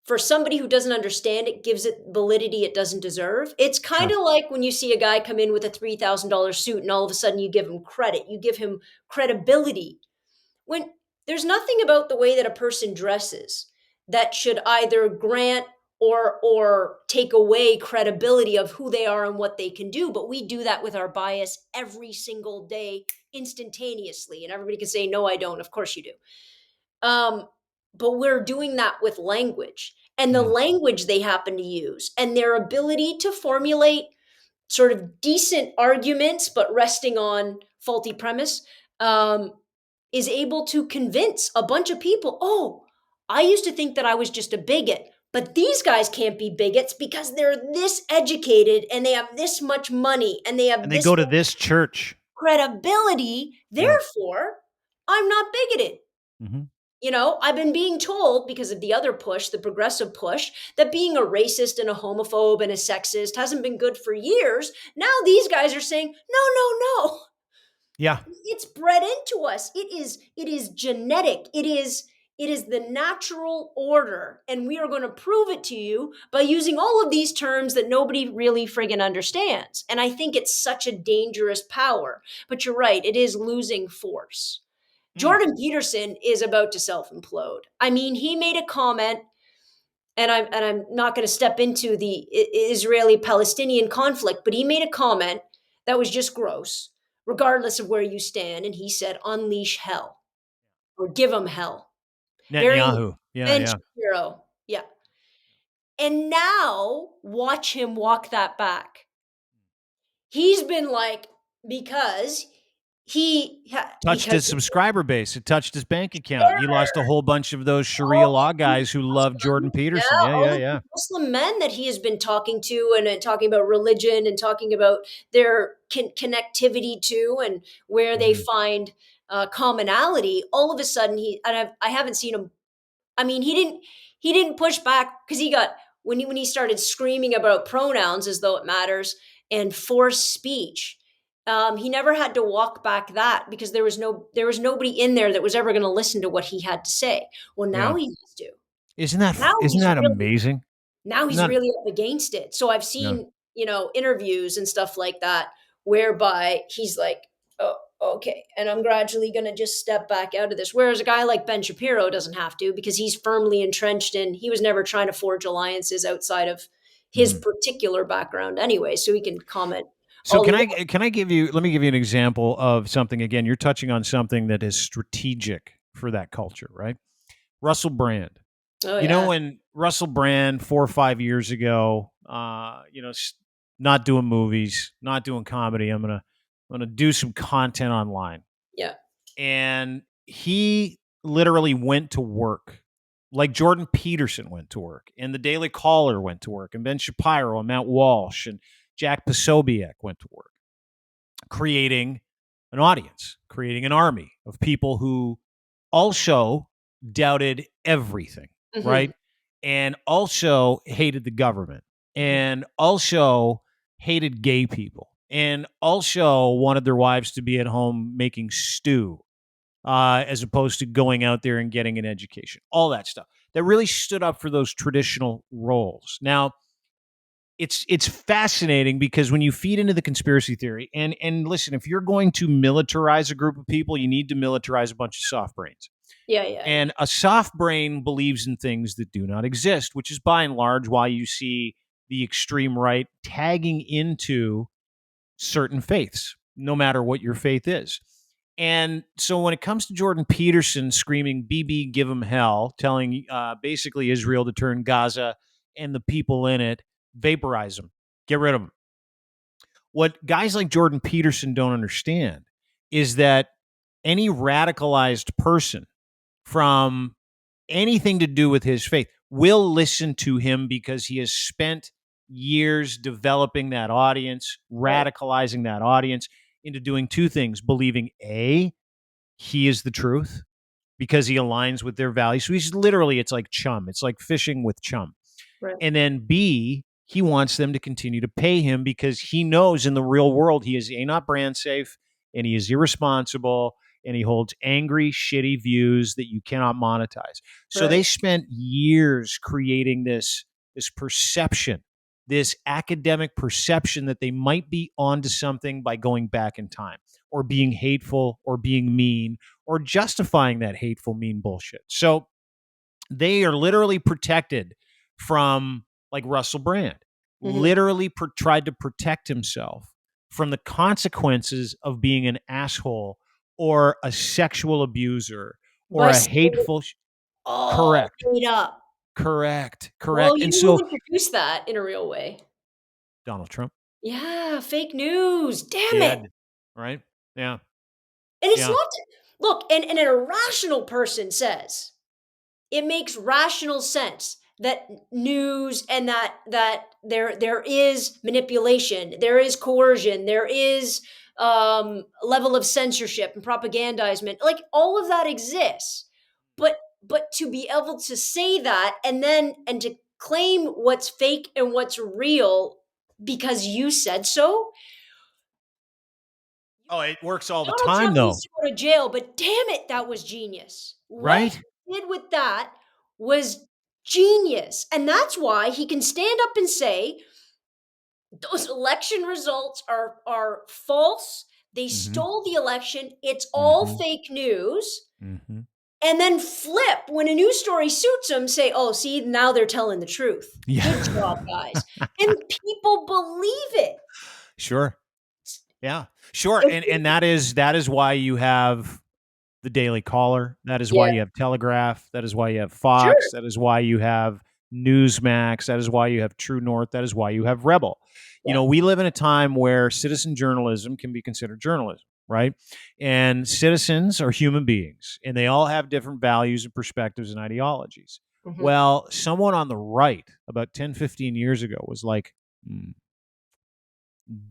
for somebody who doesn't understand it, gives it validity it doesn't deserve. It's kind Sure. of like when you see a guy come in with a $3,000 suit and all of a sudden you give him credit, you give him credibility. When there's nothing about the way that a person dresses that should either grant or take away credibility of who they are and what they can do, but we do that with our bias every single day instantaneously, and everybody can say, no, I don't. Of course you do. um, but we're doing that with language and the Mm. language they happen to use and their ability to formulate sort of decent arguments, but resting on faulty premise, um, is able to convince a bunch of people, oh, I used to think that I was just a bigot, but these guys can't be bigots because they're this educated and they have this much money and they And have they this go to much this church. credibility. Yeah. Therefore, I'm not bigoted. Mm-hmm. You know, I've been being told because of the other push, the progressive push, that being a racist and a homophobe and a sexist hasn't been good for years. Now these guys are saying, no, no, no. Yeah. It's bred into us. It is genetic. It is the natural order, and we are going to prove it to you by using all of these terms that nobody really friggin' understands. And I think it's such a dangerous power. But you're right, it is losing force. Mm. Jordan Peterson is about to self implode. I mean, he made a comment, and I'm not going to step into the Israeli Palestinian conflict, but he made a comment that was just gross, regardless of where you stand. And he said, "Unleash hell or give them hell." Very Netanyahu. Yeah, Ben yeah. Shapiro, yeah. And now watch him walk that back. He's been like, because Touched because his subscriber base. It touched his bank account. He lost a whole bunch of those Sharia law guys who love Jordan Yeah, Peterson. Yeah, all yeah, of yeah. the Muslim men that he has been talking to and talking about religion and talking about their connectivity to and where they Mm-hmm. find commonality. All of a sudden, I haven't seen him. I mean, he didn't push back because he got when he started screaming about pronouns as though it matters and forced speech. He never had to walk back that because there was nobody in there that was ever going to listen to what he had to say. Well, Yeah. now he has to. Isn't that Now isn't he's that really amazing? now Isn't he's that really up against it. So I've yeah. seen, interviews and stuff like that whereby he's like, oh, okay. And I'm gradually going to just step back out of this. Whereas a guy like Ben Shapiro doesn't have to because he's firmly entrenched in, he was never trying to forge alliances outside of his Mhm. particular background anyway. So he can comment So all he can I wants. can I give you let me give you an example of something again. You're touching on something that is strategic for that culture, right? Russell Brand. Oh, You know, yeah. when Russell Brand 4 or 5 years ago, not doing movies, not doing comedy. I'm gonna do some content online, Yeah. and he literally went to work, like Jordan Peterson went to work, and the Daily Caller went to work, and Ben Shapiro and Matt Walsh and Jack Posobiec went to work, creating an audience, creating an army of people who also doubted everything, Hmm. right? And also hated the government Hmm. and also hated gay people and also wanted their wives to be at home making stew as opposed to going out there and getting an education, all that stuff that really stood up for those traditional roles. Now, it's fascinating because when you feed into the conspiracy theory and listen, if you're going to militarize a group of people, you need to militarize a bunch of soft brains. Yeah. Yeah. Yeah. And a soft brain believes in things that do not exist, which is by and large why you see the extreme right tagging into certain faiths, no matter what your faith is. And so when it comes to Jordan Peterson screaming, BB, give him hell, telling basically Israel to turn Gaza and the people in it, vaporize them, get rid of them. What guys like Jordan Peterson don't understand is that any radicalized person from anything to do with his faith will listen to him because he has spent years developing that audience, Right. radicalizing that audience into doing two things: believing A, he is the truth because he aligns with their values. So he's literally, it's like chum, it's like fishing with chum. Right. And then B, he wants them to continue to pay him because he knows in the real world he is A, not brand safe, and he is irresponsible, and he holds angry, shitty views that you cannot monetize. So they Right. spent years creating this perception, this academic perception that they might be onto something by going back in time, or being hateful, or being mean, or justifying that hateful, mean bullshit. So they are literally protected from, like Russell Brand, Mhm. literally tried to protect himself from the consequences of being an asshole or a sexual abuser or By a saying, hateful. oh, Correct. straight up. Correct. Well, Correct. you And know who so introduced that in a real way? Donald Trump. Yeah, fake news. Damn Yeah. it. Right. Yeah. And it's Yeah. not, look, and an irrational person says, it makes rational sense that news and that there is manipulation, there is coercion, there is level of censorship and propagandizement, like all of that exists. But to be able to say that and to claim what's fake and what's real because you said so. Oh, it works all the Donald time, Trump needs though. to go to jail, but damn it, that was genius. What Right. he did with that was genius. And that's why he can stand up and say those election results are false. They Mm-hmm. stole the election. It's all Mm-hmm. fake news. Mm-hmm. And then flip when a news story suits them, say, oh, see, now they're telling the truth. Good Yeah. job, guys. And people believe it. Sure. Yeah, sure. If And that is why you have the Daily Caller. That is why Yeah, you have Telegraph. That is why you have sure. Fox. That is why you have Newsmax. That is why you have True North. That is why you have Rebel. Yeah. We live in a time where citizen journalism can be considered journalism, right? And citizens are human beings, and they all have different values and perspectives and ideologies. Mhm. Well, someone on the right about 10, 15 years ago was like, "Hmm,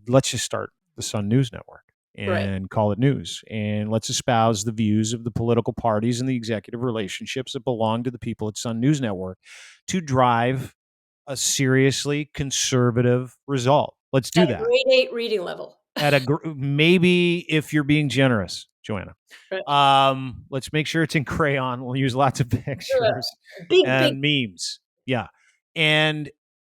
let's just start the Sun News Network Right. and call it news. And let's espouse the views of the political parties and the executive relationships that belong to the people at Sun News Network to drive a seriously conservative result. Let's do At that. grade 8 reading level. Maybe if you're being generous, Joanna. Right. Let's make sure it's in crayon. We'll use lots of pictures Big, big. and memes. Yeah. And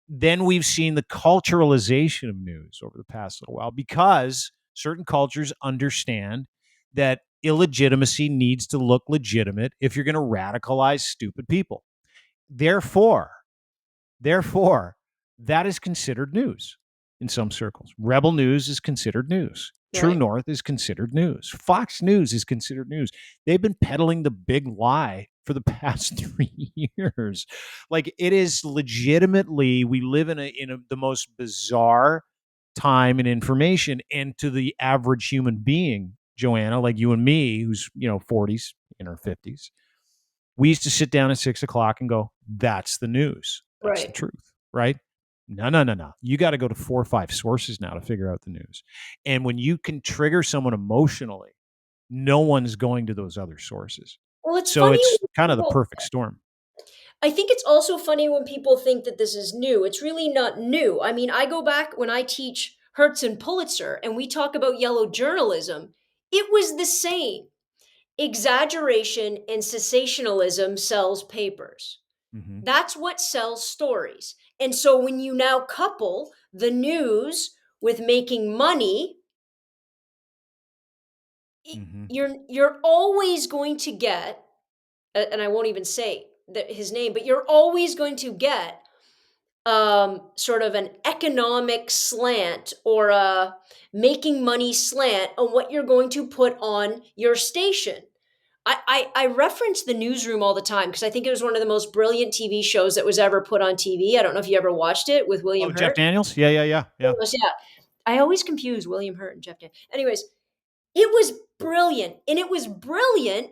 then we've seen the culturalization of news over the past little while because certain cultures understand that illegitimacy needs to look legitimate if you're going to radicalize stupid people. Therefore, Therefore, that is considered news in some circles. Rebel News is considered news. True Right. North is considered news. Fox News is considered news. They've been peddling the big lie for the past 3 years. Like it is legitimately, we live in the most bizarre time and information. And to the average human being, Joanna, like you and me, who's 40s in her 50s, we used to sit down at 6 o'clock and go, that's the news. That's the Right. truth, right? No, no, no, no. You got to go to 4 or 5 sources now to figure out the news. And when you can trigger someone emotionally, no one's going to those other sources. Well, it's So funny it's when kind of the people perfect storm. I think it's also funny when people think that this is new. It's really not new. I mean, I go back when I teach Hertz and Pulitzer and we talk about yellow journalism, it was the same. Exaggeration and sensationalism sells papers. Mm-hmm. That's what sells stories. And so when you now couple the news with making money, Mm-hmm. you're always going to get, and I won't even say his name, but you're always going to get sort of an economic slant or a making money slant on what you're going to put on your station. I reference the newsroom all the time because I think it was one of the most brilliant TV shows that was ever put on TV. I don't know if you ever watched it with Oh, William Jeff Hurt. Daniels? Yeah, yeah, yeah, yeah. Yeah. I always confuse William Hurt and Jeff Dan. Anyways, it was brilliant. And it was brilliant.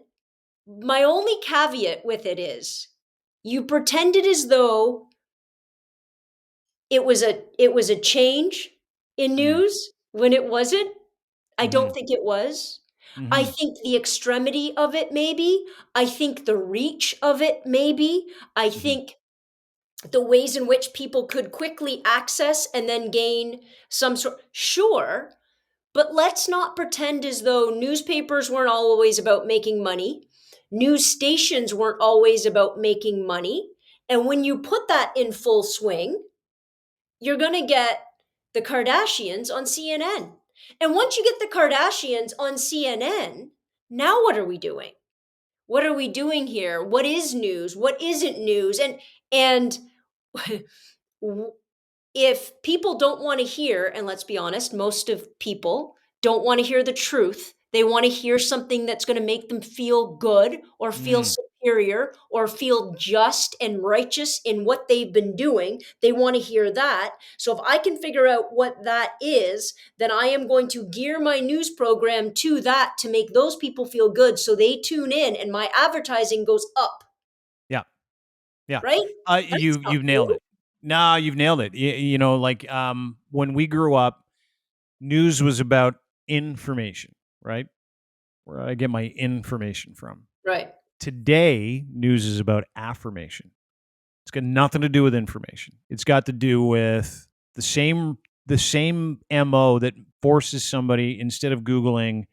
My only caveat with it is you pretended as though it was a change in Mm-hmm. news when it wasn't. I Mm-hmm. don't think it was. I Mm-hmm. think the extremity of it maybe. I think the reach of it maybe. I Mm-hmm. think the ways in which people could quickly access and then gain some sort, sure, But let's not pretend as though newspapers weren't always about making money. News stations weren't always about making money. And when you put that in full swing, you're going to get the Kardashians on CNN. And once you get the Kardashians on CNN, now what are we doing? What are we doing here? What is news? What isn't news? And if people don't want to hear, and let's be honest, most of people don't want to hear the truth. They want to hear something that's going to make them feel good or feel Mm, superior or feel just and righteous in what they've been doing. They want to hear that. So if I can figure out what that is, then I am going to gear my news program to that to make those people feel good so they tune in and my advertising goes up, yeah. Yeah. right? That's not You've nailed new. it. No, you've nailed it. You know, like when we grew up, news was about information, right? Where I get my information from. Right. Today, news is about affirmation. It's got nothing to do with information. It's got to do with the same MO that forces somebody, instead of Googling,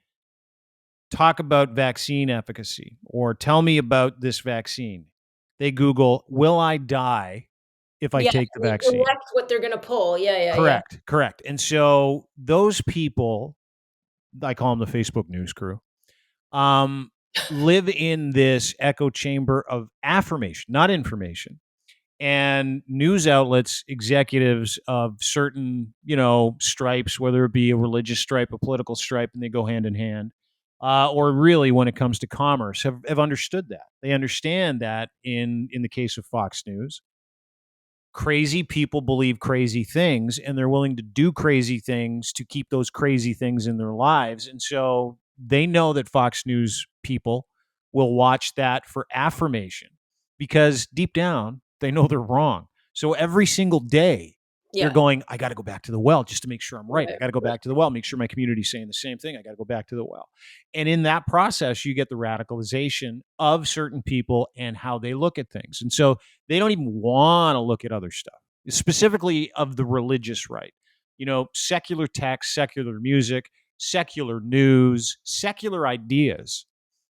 talk about vaccine efficacy or tell me about this vaccine, they Google, will I die if I Yeah, take the they vaccine? direct what they're gonna pull. Yeah, yeah, yeah. Correct, correct. And so those people, I call them the Facebook news crew, um, live in this echo chamber of affirmation, not information. And news outlets, executives of certain, stripes, whether it be a religious stripe, a political stripe, and they go hand in hand, or really when it comes to commerce, have understood that. They understand that in the case of Fox News, crazy people believe crazy things and they're willing to do crazy things to keep those crazy things in their lives. And so they know that Fox News people will watch that for affirmation because deep down they know they're wrong. So every single day they're Yeah. going, I got to go back to the well just to make sure I'm right. I Right, got to go right. back to the well, make sure my community's saying the same thing. I got to go back to the well. And in that process, you get the radicalization of certain people and how they look at things. And so they don't even want to look at other stuff, specifically of the religious right. Secular text, secular music, secular news, secular ideas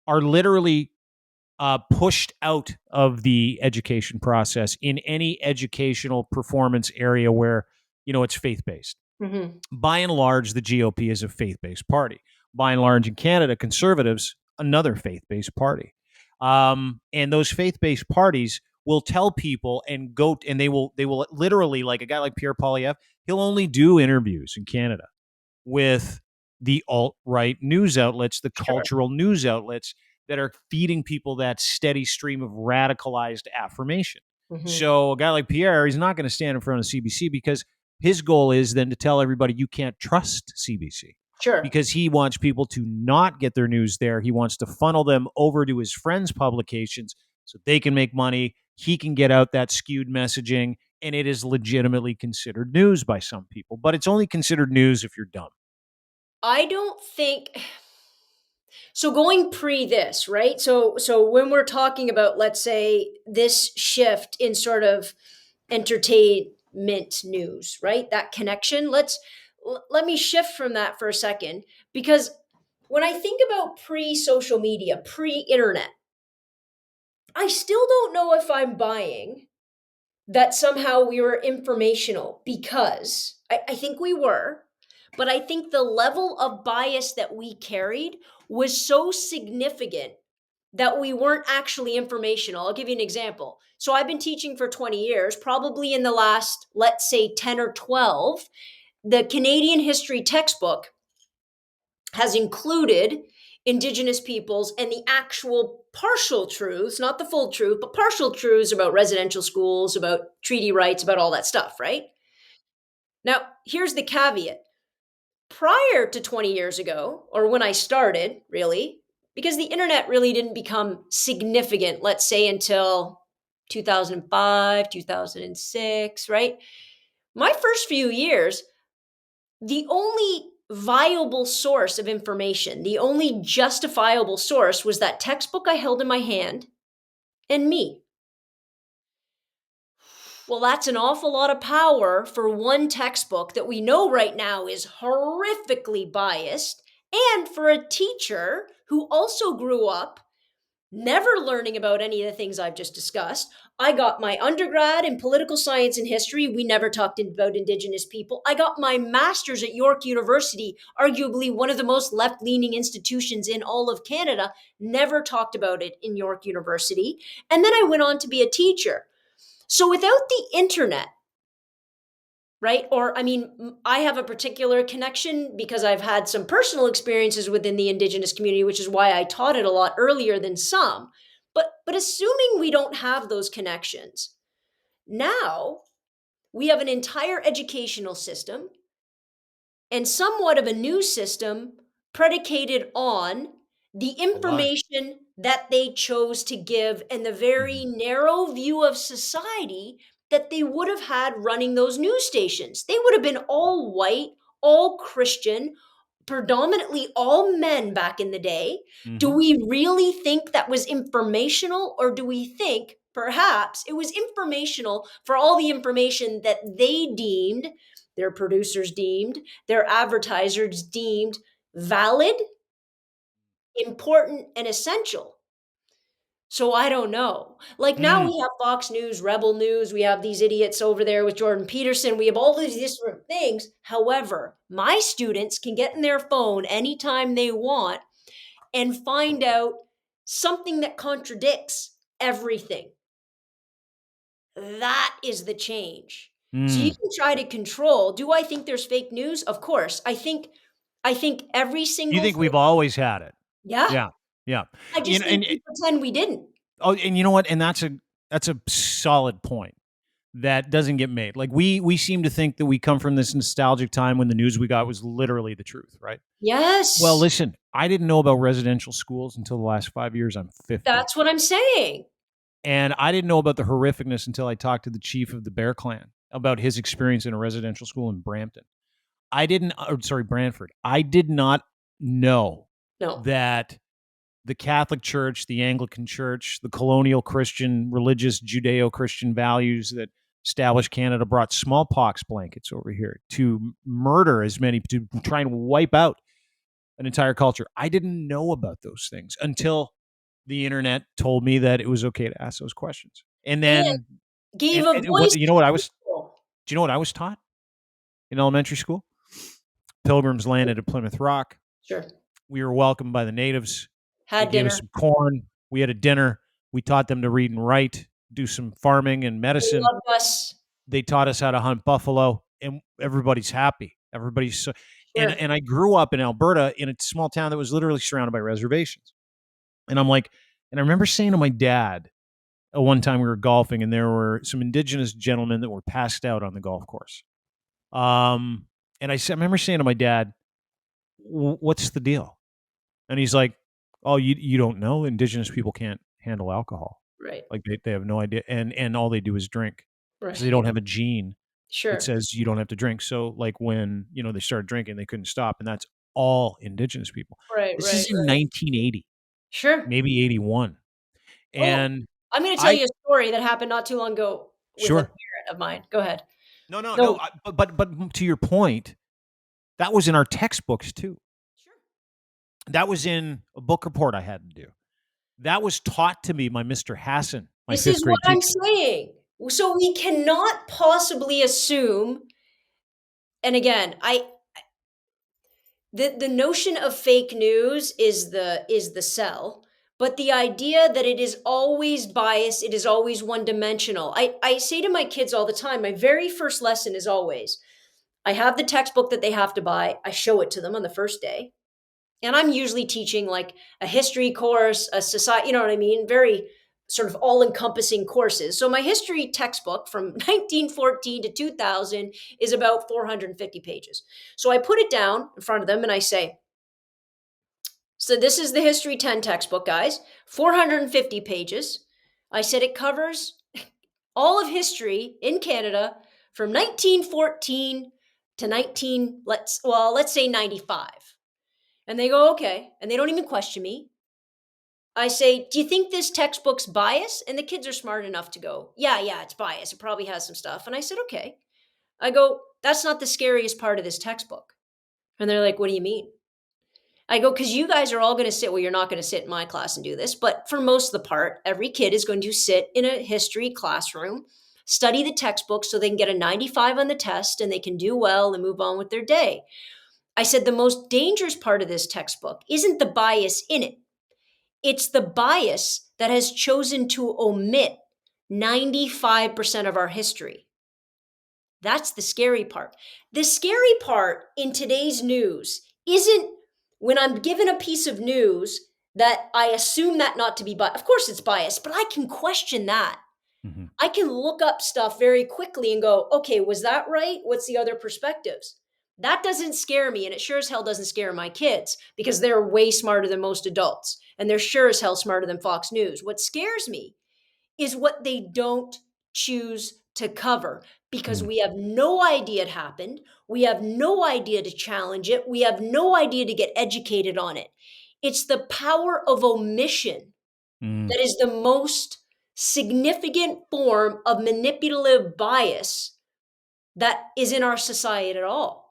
are literally pushed out of the education process in any educational performance area where it's faith based. Mhm. By and large, the GOP is a faith based party. By and large, in Canada, Conservatives, another faith based party. And those faith based parties will tell people and they will literally, like a guy like Pierre Poilievre, he'll only do interviews in Canada with the alt right news outlets, the Sure. cultural news outlets that are feeding people that steady stream of radicalized affirmation. Mhm. So a guy like Pierre, he's not going to stand in front of CBC because his goal is then to tell everybody you can't trust CBC Sure. because he wants people to not get their news there. He wants to funnel them over to his friends' publications so they can make money. He can get out that skewed messaging, and it is legitimately considered news by some people. But it's only considered news if you're dumb. I don't think so going pre this, right? So when we're talking about, let's say, this shift in sort of entertainment news, right? That connection, let me shift from that for a second because when I think about pre-social media, pre-internet, I still don't know if I'm buying that somehow we were informational because I think we were, but I think the level of bias that we carried was so significant that we weren't actually informational. I'll give you an example. So I've been teaching for 20 years, probably in the last, let's say, 10 or 12, the Canadian history textbook has included Indigenous peoples and the actual partial truths, not the full truth, but partial truths about residential schools, about treaty rights, about all that stuff, right? Now, here's the caveat. Prior to 20 years ago, or when I started, really, because the internet really didn't become significant, let's say until 2005, 2006, right? My first few years, the only viable source of information, the only justifiable source was that textbook I held in my hand and me. Well, that's an awful lot of power for one textbook that we know right now is horrifically biased, and for a teacher who also grew up never learning about any of the things I've just discussed. I got my undergrad in political science and history. We never talked about Indigenous people. I got my master's at York University, arguably one of the most left leaning institutions in all of Canada. Never talked about it in York University. And then I went on to be a teacher. So without the internet, right? Or, I mean, I have a particular connection because I've had some personal experiences within the Indigenous community, which is why I taught it a lot earlier than some. But assuming we don't have those connections, now we have an entire educational system and somewhat of a new system predicated on the A lie. information that they chose to give and the very Mhm. narrow view of society that they would have had running those news stations. They would have been all white, all Christian, predominantly all men back in the day. Do Mhm. we really think that was informational, or do we think perhaps it was informational for all the information that they deemed, their producers deemed, their advertisers deemed valid, important, and essential? So I don't know. Like now Mm. we have Fox News, Rebel News, we have these idiots over there with Jordan Peterson, we have all these different things. However, my students can get in their phone anytime they want and find out something that contradicts everything. That is the change. So you Mm. can try to control. Do I think there's fake news? Of course. I think every You single think thing. we've always had it? Yeah. Yeah. Yeah. I You just know, think we pretend we didn't. and you know what? And that's a solid point that doesn't get made. Like we seem to think that we come from this nostalgic time when the news we got was literally the truth, right? Well, Yes. listen, I didn't know about residential schools until the last 5 years. I'm 50. That's what I'm saying. And I didn't know about the horrificness until I talked to the chief of the Bear Clan about his experience in a residential school in Brampton. I didn't, or sorry, Brantford. I did not know No. that the Catholic Church, the Anglican Church, the colonial Christian, religious, Judeo Christian values that established Canada brought smallpox blankets over here to murder as many, to try and wipe out an entire culture. I didn't know about those things until the internet told me that it was okay to ask those questions. And And then, gave a and what, voice you to know what I was, people. do you know what I was taught in elementary school? Pilgrims landed at Plymouth Rock. Sure. We were welcomed by the natives. They Had gave us dinner. some corn. We had a dinner. We taught them to read and write, do some farming and They medicine. loved us. They taught us how to hunt buffalo, and everybody's happy. Everybody's so, Sure. and I grew up in Alberta in a small town that was literally surrounded by reservations. And I'm like, and I remember saying to my dad, one time we were golfing, and there were some indigenous gentlemen that were passed out on the golf course. Um, and I remember saying to my dad, "What's the deal?" And he's like, "Oh, you don't know? Indigenous people can't handle alcohol. Right. Like they have no idea, and all they do is drink because they Right. don't have a gene that Sure. says you don't have to drink." So, like when they started drinking, they couldn't stop, and that's all Indigenous people. Right, This right, is in right. 1980, Sure. maybe 81, Oh, and I'm gonna tell I you a story that happened not too long ago with a sure. parent of mine. Go ahead. No, no, no. No. But to your point, that was in our textbooks too. Sure. That was in a book report I had to do. That was taught to me by Mr. Hassan, my This fifth is what grade I'm teacher. saying. So we cannot possibly assume, and again, the notion of fake news is the sell, but the idea that it is always biased, it is always one dimensional. I say to my kids all the time, my very first lesson is always, I have the textbook that they have to buy. I show it to them on the first day. And I'm usually teaching like a history course, a society, you know what I mean? Very sort of all encompassing courses. So my history textbook from 1914 to 2000 is about 450 pages. So I put it down in front of them and I say, so this is the History 10 textbook, guys, 450 pages. I said it covers all of history in Canada from 1914 to let's say 95. And they go, okay. And they don't even question me. I say, do you think this textbook's biased? And the kids are smart enough to go, yeah, it's biased. It probably has some stuff. And I said, okay. I go, that's not the scariest part of this textbook. And they're like, what do you mean? I go, because you guys are all going to sit, well, you're not going to sit in my class and do this, but for most of the part, every kid is going to sit in a history classroom, study the textbook so they can get a 95 on the test and they can do well and move on with their day. I said, the most dangerous part of this textbook isn't the bias in it. It's the bias that has chosen to omit 95% of our history. That's the scary part. The scary part in today's news isn't when I'm given a piece of news that I assume that not to be biased. Of course it's biased, but I can question that. Mm-hmm. I can look up stuff very quickly and go, okay, was that right? What's the other perspectives? That doesn't scare me, and it sure as hell doesn't scare my kids because they're way smarter than most adults, and they're sure as hell smarter than Fox News. What scares me is what they don't choose to cover because we have no idea it happened. We have no idea to challenge it. We have no idea to get educated on it. It's the power of omission that is the most significant form of manipulative bias that is in our society at all.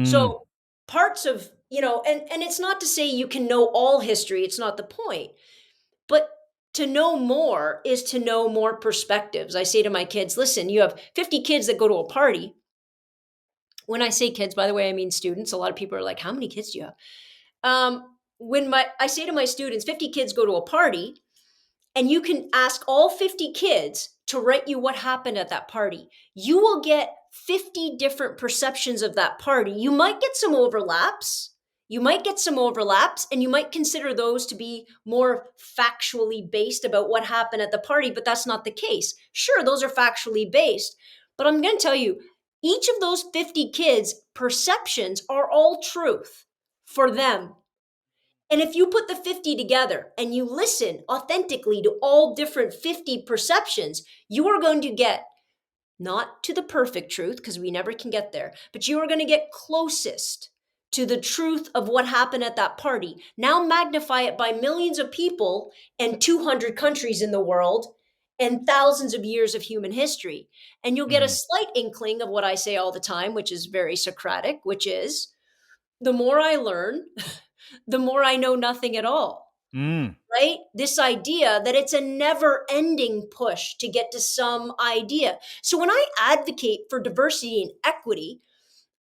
So parts of, and it's not to say you can know all history. It's not the point. But to know more is to know more perspectives. I say to my kids, listen, you have 50 kids that go to a party. When I say kids, by the way, I mean students. A lot of people are like, how many kids do you have? I say to my students, 50 kids go to a party, and you can ask all 50 kids to write you what happened at that party. You will get 50 different perceptions of that party. You might get some overlaps. And you might consider those to be more factually based about what happened at the party, but that's not the case. Sure, those are factually based, but I'm going to tell you, each of those 50 kids' perceptions are all truth for them. And if you put the 50 together and you listen authentically to all different 50 perceptions, you are going to get not to the perfect truth, because we never can get there, but you are going to get closest to the truth of what happened at that party. Now magnify it by millions of people and 200 countries in the world and thousands of years of human history. And you'll get a slight inkling of what I say all the time, which is very Socratic, which is the more I learn, the more I know nothing at all. Right? This idea that it's a never ending push to get to some idea. So when I advocate for diversity and equity,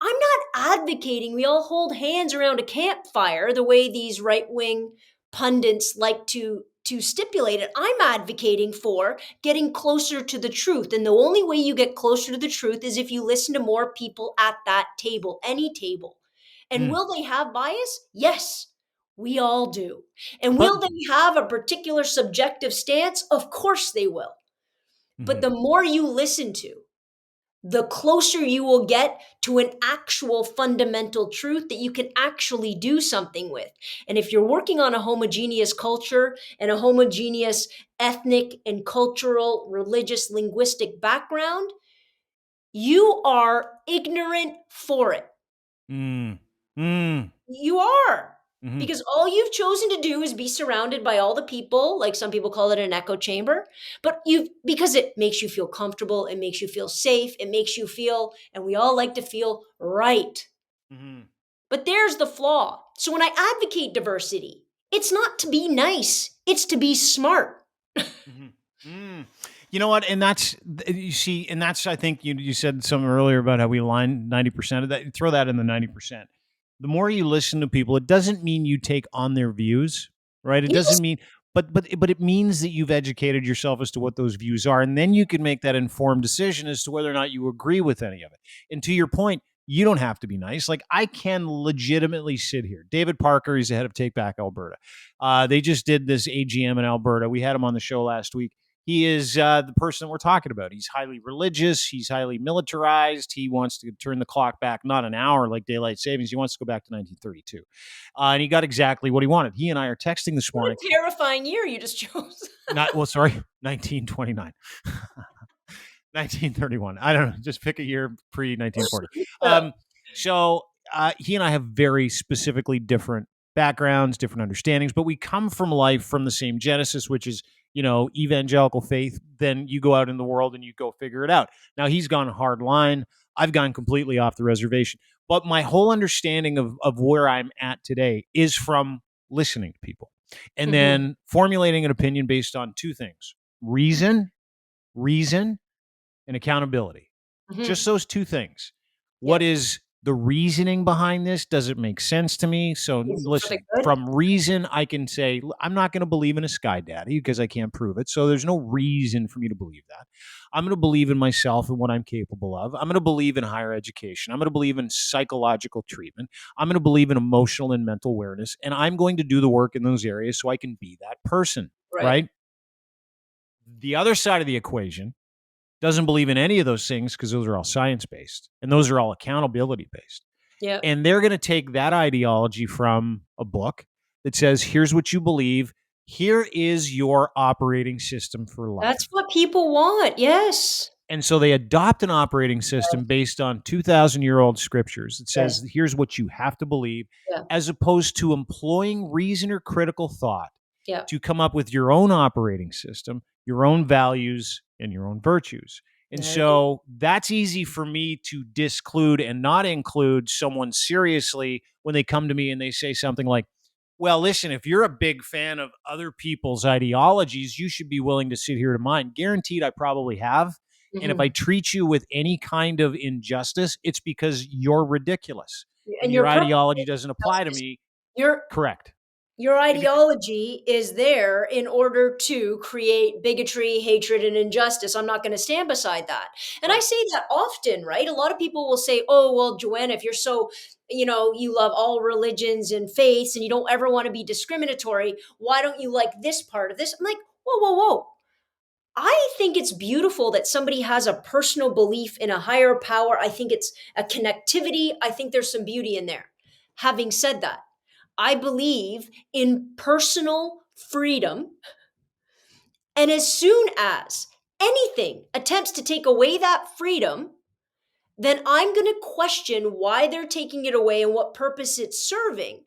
I'm not advocating we all hold hands around a campfire the way these right wing pundits like to stipulate it. I'm advocating for getting closer to the truth. And the only way you get closer to the truth is if you listen to more people at that table, any table. And will they have bias? Yes, we all do. And will they have a particular subjective stance? Of course they will. But the more you listen to, the closer you will get to an actual fundamental truth that you can actually do something with. And if you're working on a homogeneous culture and a homogeneous ethnic and cultural, religious, linguistic background, you are ignorant for it. You are. Because all you've chosen to do is be surrounded by all the people, like some people call it an echo chamber, but because it makes you feel comfortable, it makes you feel safe, it makes you feel, and we all like to feel right. But there's the flaw. So when I advocate diversity, it's not to be nice, it's to be smart. You know what? And that's, you see, and that's, I think you said something earlier about how we align 90% of that. Throw that in the 90%. The more you listen to people, it doesn't mean you take on their views, right? It doesn't mean, but it means that you've educated yourself as to what those views are. And then you can make that informed decision as to whether or not you agree with any of it. And to your point, you don't have to be nice. Like, I can legitimately sit here. David Parker, he's the head of Take Back Alberta. They just did this AGM in Alberta. We had him on the show last week. He is the person that we're talking about. He's highly religious. He's highly militarized. He wants to turn the clock back, not an hour like daylight savings. He wants to go back to 1932. And he got exactly what he wanted. He and I are texting this morning. What a terrifying year you just chose. 1929. 1931. I don't know. Just pick a year pre-1940. So he and I have very specifically different backgrounds, different understandings, but we come from life from the same genesis, which is, evangelical faith. Then you go out in the world and you go figure it out. Now he's gone hard line. I've gone completely off the reservation. But my whole understanding of where I'm at today is from listening to people and Mhm. then formulating an opinion based on two things: reason, and accountability. Just Mhm. those two things. What Yep. is the reasoning behind this? Does it make sense to me? So Is it for the listen, good? from reason, I can say, I'm not going to believe in a sky daddy because I can't prove it. So there's no reason for me to believe that. I'm going to believe in myself and what I'm capable of. I'm going to believe in higher education. I'm going to believe in psychological treatment. I'm going to believe in emotional and mental awareness. And I'm going to do the work in those areas so I can be that person. Right. Right. The other side of the equation doesn't believe in any of those things because those are all science based and those are all accountability based. Yep. And they're going to take that ideology from a book that says, here's what you believe. Here is your operating system for That's life. what people want. Yes. And so they adopt an operating system Yes. based on 2,000-year-old scriptures that Yes. says, here's what you have to believe, Yeah. as opposed to employing reason or critical thought Yeah. to come up with your own operating system, your own values, and your own virtues. And There you so that's easy for me to disclude and not include someone seriously when they come to me and they say something like, well, listen, if you're a big fan of other people's ideologies, you should be willing to sit here to mine. Guaranteed, I probably have. go. And if I Mhm. treat you with any kind of injustice, it's because you're ridiculous and And your your purpose ideology doesn't apply to is me. your Correct. your It- ideology is there in order to create bigotry, hatred, and injustice. I'm not going to stand beside that. And I right. say that often, right? A lot of people will say, oh, well, Joanna, if you're so, you love all religions and faiths and you don't ever want to be discriminatory, why don't you like this part of this? I'm like, whoa, whoa, whoa. I think it's beautiful that somebody has a personal belief in a higher power. I think it's a connectivity. I think there's some beauty in there. Having said that, I believe in personal freedom. And as soon as anything attempts to take away that freedom, then I'm going to question why they're taking it away and what purpose it's serving.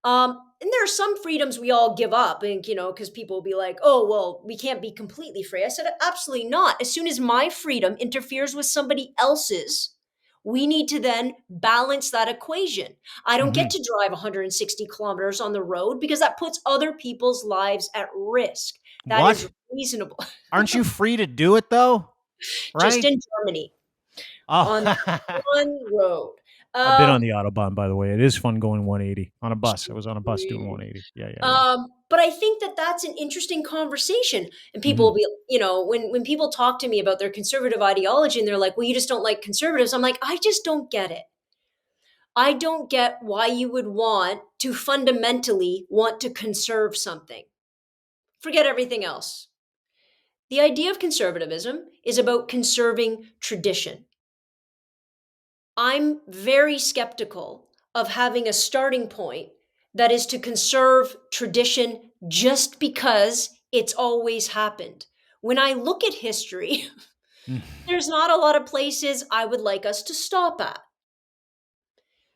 And there are some freedoms we all give up, and because people will be like, "Oh, well, we can't be completely free." I said, "Absolutely not. As soon as my freedom interferes with somebody else's, we need to then balance that equation. I don't get Mhm. to drive 160 kilometers on the road because that puts other people's lives at risk. That is What? reasonable." Aren't you free to do it though? Just Right? in Germany Oh, on one road. I've been on Um, the Autobahn, by the way. It is fun going 180 on a bus. I was on a bus doing Really. 180. Yeah, yeah, yeah. But I think that that's an interesting conversation, and people will Mhm. be, when people talk to me about their conservative ideology, and they're like, "Well, you just don't like conservatives." I'm like, I just don't get it. I don't get why you would want to fundamentally want to conserve something. Forget everything else. The idea of conservatism is about conserving tradition. I'm very skeptical of having a starting point that is to conserve tradition just because it's always happened. When I look at history, Mm. there's not a lot of places I would like us to stop at.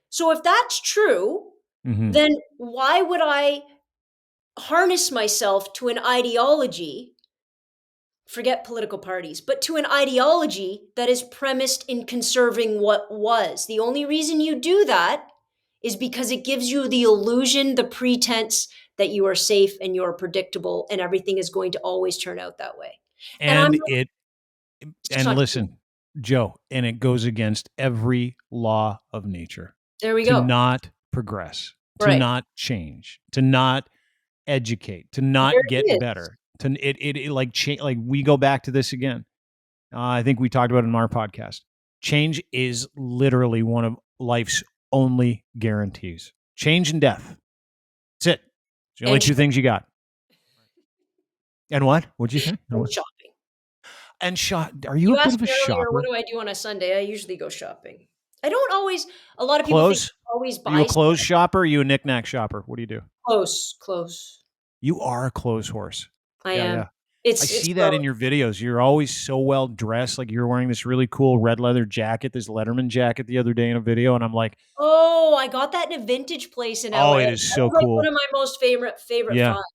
So if that's true, Mhm. then why would I harness myself to an ideology, forget political parties, but to an ideology that is premised in conserving what was? The only reason you do that is because it gives you the illusion, the pretense that you are safe and you're predictable and everything is going to always turn out that way. And And it it's just and not true. listen, Joe, and it goes against every law of nature There we to go. not progress, to Right. not change, to not educate, to There not get it is. better. To it like like we go back to this again. I think we talked about it in our podcast. Change is literally one of life's only guarantees. Change and death. That's it. It's the only And two things you got. And what? What'd you say? And and what? shopping. And shop. Are you a You bit asked of a me earlier, what shopper? do I do on a Sunday? I usually go shopping. I don't always, a lot of people think Clothes? I always Are you a buy stuff. clothes shopper? Or are you a knickknack shopper? What do you do? Close, close. You are a clothes horse. I Yeah, am. yeah. I It's see that gross. in your videos. You're always so well dressed. Like you're wearing this really cool red leather jacket, this Letterman jacket the other day in a video, and I'm like, Oh, I got that in a vintage place in oh, LA. it That is so was, like, one cool. of my most favorite Yeah, finds.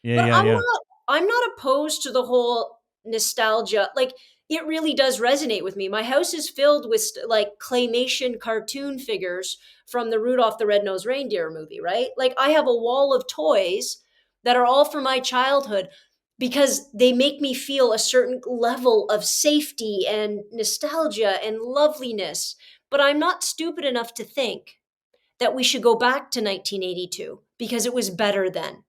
yeah, But yeah, yeah. I'm not opposed to the whole nostalgia. Like, it really does resonate with me. My house is filled with like claymation cartoon figures from the Rudolph the Red-Nosed Reindeer movie, right? Like, I have a wall of toys that are all from my childhood because they make me feel a certain level of safety and nostalgia and loveliness. But I'm not stupid enough to think that we should go back to 1982 because it was better then.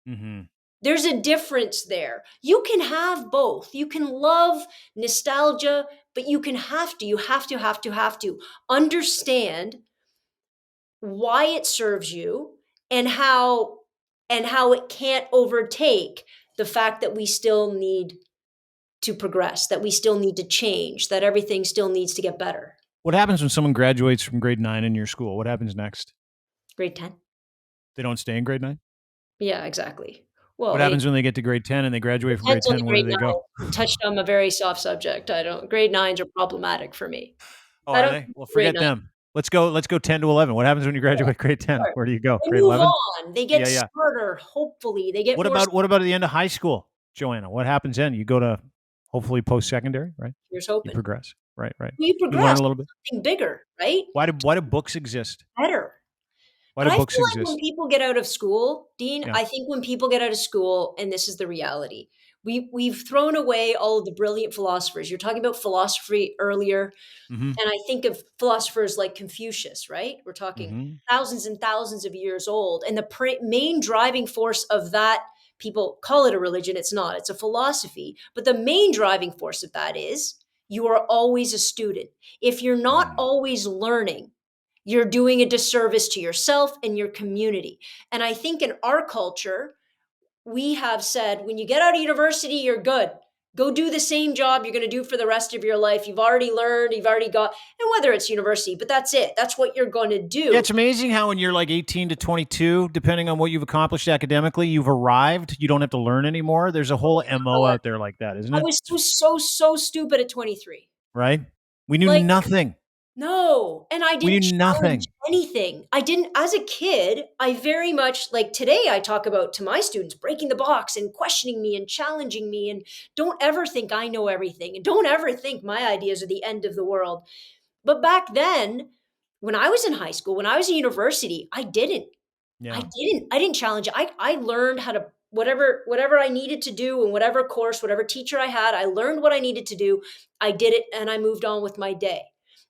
Hmm. There's a difference there. You can have both. You can love nostalgia, but you have to understand why it serves you and how it can't overtake the fact that we still need to progress, that we still need to change, that everything still needs to get better. What happens when someone graduates from grade 9 in your school? What happens next? Grade 10. They don't stay in grade 9? Yeah, exactly. Well, What it happens when they get to grade 10 and they graduate from grade depends on the 10? Where do grade they go? 9. You touched on a very soft subject. I don't grade 9s are problematic for me. Oh, I are don't they? do Well, grade forget 9. them. Let's go 10 to 11. What happens when you Yeah, graduate grade 10? sure. Where do you go? They Grade move 11? on. They get Yeah, yeah. smarter, hopefully. They get more What about at the end of high school, Joanna? What happens then? You go to hopefully post-secondary, right? years You open. progress. Right, right. We You learn progress a little to bit. something bigger, right? Why do books exist? Better. Why But do I books feel like when exist? people get out of school, Dean, Yeah. I think when people get out of school, and this is the reality, we've thrown away all of the brilliant philosophers. You're talking about philosophy earlier. Mhm. And I think of philosophers like Confucius, right? We're talking Mhm. thousands and thousands of years old. And the main driving force of that, people call it a religion, it's not, it's a philosophy. But the main driving force of that is you are always a student. If you're not Mm. always learning, you're doing a disservice to yourself and your community. And I think in our culture, we have said when you get out of university, you're good. Go do the same job you're going to do for the rest of your life. You've already learned, you've already got, and whether it's university, but that's it. That's what you're going to Yeah, do. it's amazing how when you're like 18 to 22, depending on what you've accomplished academically, you've arrived. You don't have to learn anymore. There's a whole MO God, out there like that, isn't I it? was so stupid at 23. Right? We knew Like, nothing. no, and I We didn't knew challenge nothing. anything. I didn't as a kid, I very much like today I talk about to my students breaking the box and questioning me and challenging me and don't ever think I know everything and don't ever think my ideas are the end of the world. But back then, when I was in high school, when I was in university, I didn't. I Yeah. didn't. I didn't challenge it. I learned how to whatever I needed to do and whatever course, whatever teacher I had, I learned what I needed to do. I did it and I moved on with my day.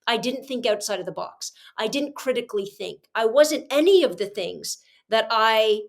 I didn't think outside of the box. I didn't critically think. I wasn't any of the things that I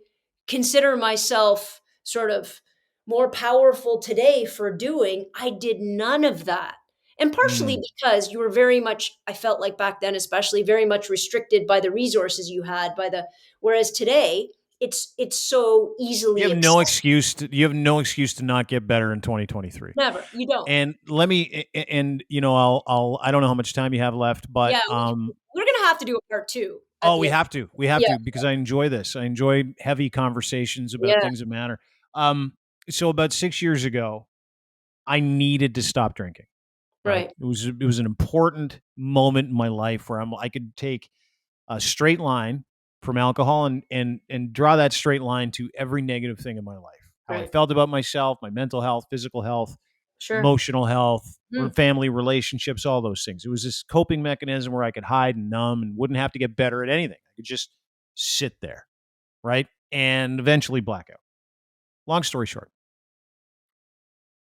consider myself sort of more powerful today for doing. I did none of that. And partially Mm. because you were very much, I felt like back then, especially very much restricted by the resources you had, by the, whereas today, it's so easily accessible. You have no excuse to not get better in 2023. Never. You don't. And let me and I don't know how much time you have left, but Yeah, we're gonna have to do a part two at oh, the we end. have to. We have Yeah, to because I enjoy this. I enjoy heavy conversations about yeah, things that matter. Um so about 6 years ago, I needed to stop drinking, right? right, It was an important moment in my life where I could take a straight line from alcohol and draw that straight line to every negative thing in my life. How I right. felt about myself, my mental health, physical health, Sure. emotional health, Mm, family relationships, all those things. It was this coping mechanism where I could hide and numb and wouldn't have to get better at anything. I could just sit there, right? And eventually black out. Long story short,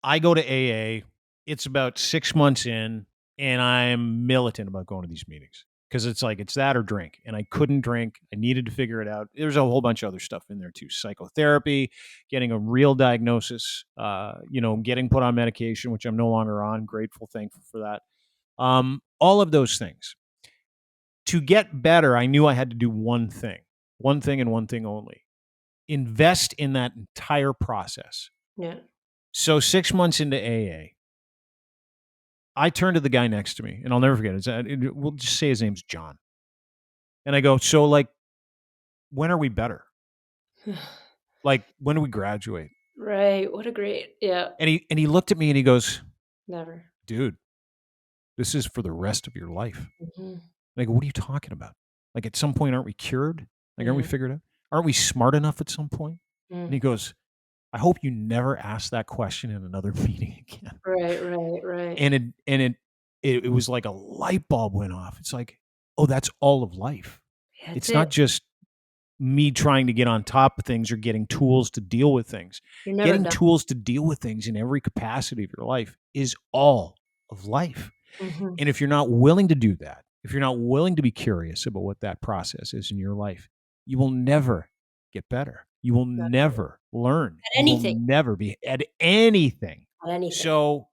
I go to AA. It's about 6 months in, and I'm militant about going to these meetings because it's like it's that or drink. And I couldn't drink. I needed to figure it out. There's a whole bunch of other stuff in there too: psychotherapy, getting a real diagnosis, getting put on medication, which I'm no longer on. Grateful, thankful for that. All of those things. To get better, I knew I had to do one thing, and one thing only: invest in that entire process. yeah. So 6 months into AA, I turned to the guy next to me, and I'll never forget it. We'll just say his name's John. And I go, so, when are we better? Like, when do we graduate? Right. What a great, yeah. And he looked at me and he goes, Never. dude, this is for the rest of your life. Mm-hmm. And I go, what are you talking about? Like, at some point, aren't we cured? Like, aren't we Mm-hmm. figured out? Aren't we smart enough at some point? And he goes, I hope you never ask that question in another meeting again. Right, right, right. And it was like a light bulb went off. It's like, oh, that's all of life. That's It's it. not just me trying to get on top of things or getting tools to deal with things. You're never Getting done. tools to deal with things in every capacity of your life is all of life. Mm-hmm. And if you're not willing to do that, if you're not willing to be curious about what that process is in your life, you will never get better. You will never learn. At You will anything. never be at anything. At anything. So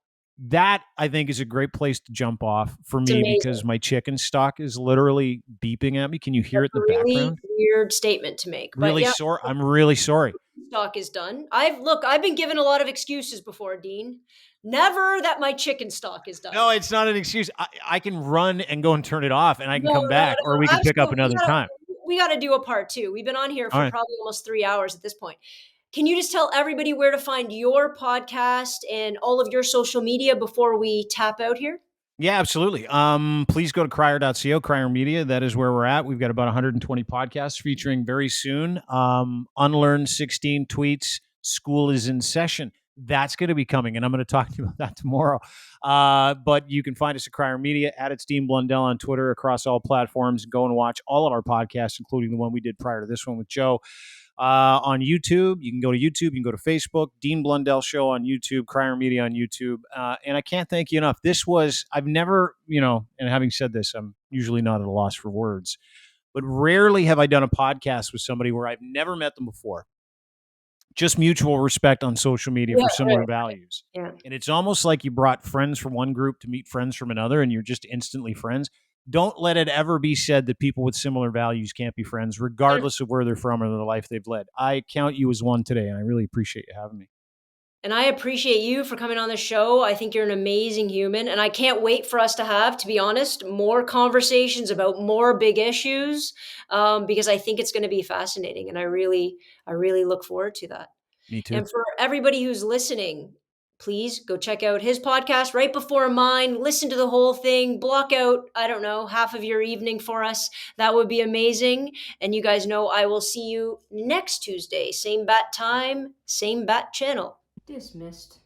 that, I think, is a great place to jump off for It's me, amazing. because my chicken stock is literally beeping at me. Can you hear That's it in a the really background? weird statement to make. But Really yeah, sorry. I'm really sorry. stock is done. I've been given a lot of excuses before, Dean. Never that my chicken stock is done. No, it's not an excuse. I can run and go and turn it off, and I can No, come no, back, or no. we can pick up Absolutely. another time. We gotta do a part two. We've been on here All for right. probably almost 3 hours at this point. Can you just tell everybody where to find your podcast and all of your social media before we tap out here? Yeah, absolutely. Please go to crier.co, Crier Media. That is where we're at. We've got about 120 podcasts featuring very soon. Unlearn 16 tweets. School is in session. That's going to be coming, and I'm going to talk to you about that tomorrow. But you can find us at Crier Media, at it's Dean Blundell on Twitter, across all platforms. Go and watch all of our podcasts, including the one we did prior to this one with Joe. On YouTube. You can go to YouTube. You can go to Facebook. Dean Blundell Show on YouTube. Crier Media on YouTube. And I can't thank you enough. I've never, and having said this, I'm usually not at a loss for words, but rarely have I done a podcast with somebody where I've never met them before. Just mutual respect on social media Yeah, for similar right. values. Yeah. And it's almost like you brought friends from one group to meet friends from another, and you're just instantly friends. Don't let it ever be said that people with similar values can't be friends, regardless of where they're from or the life they've led. I count you as one today, and I really appreciate you having me. And I appreciate you for coming on the show. I think you're an amazing human. And I can't wait for us to have, to be honest, more conversations about more big issues, because I think it's going to be fascinating. And I really look forward to that. Me too. And for everybody who's listening, please go check out his podcast right before mine. Listen to the whole thing. Block out, I don't know, half of your evening for us. That would be amazing. And you guys know I will see you next Tuesday. Same bat time, same bat channel. Dismissed.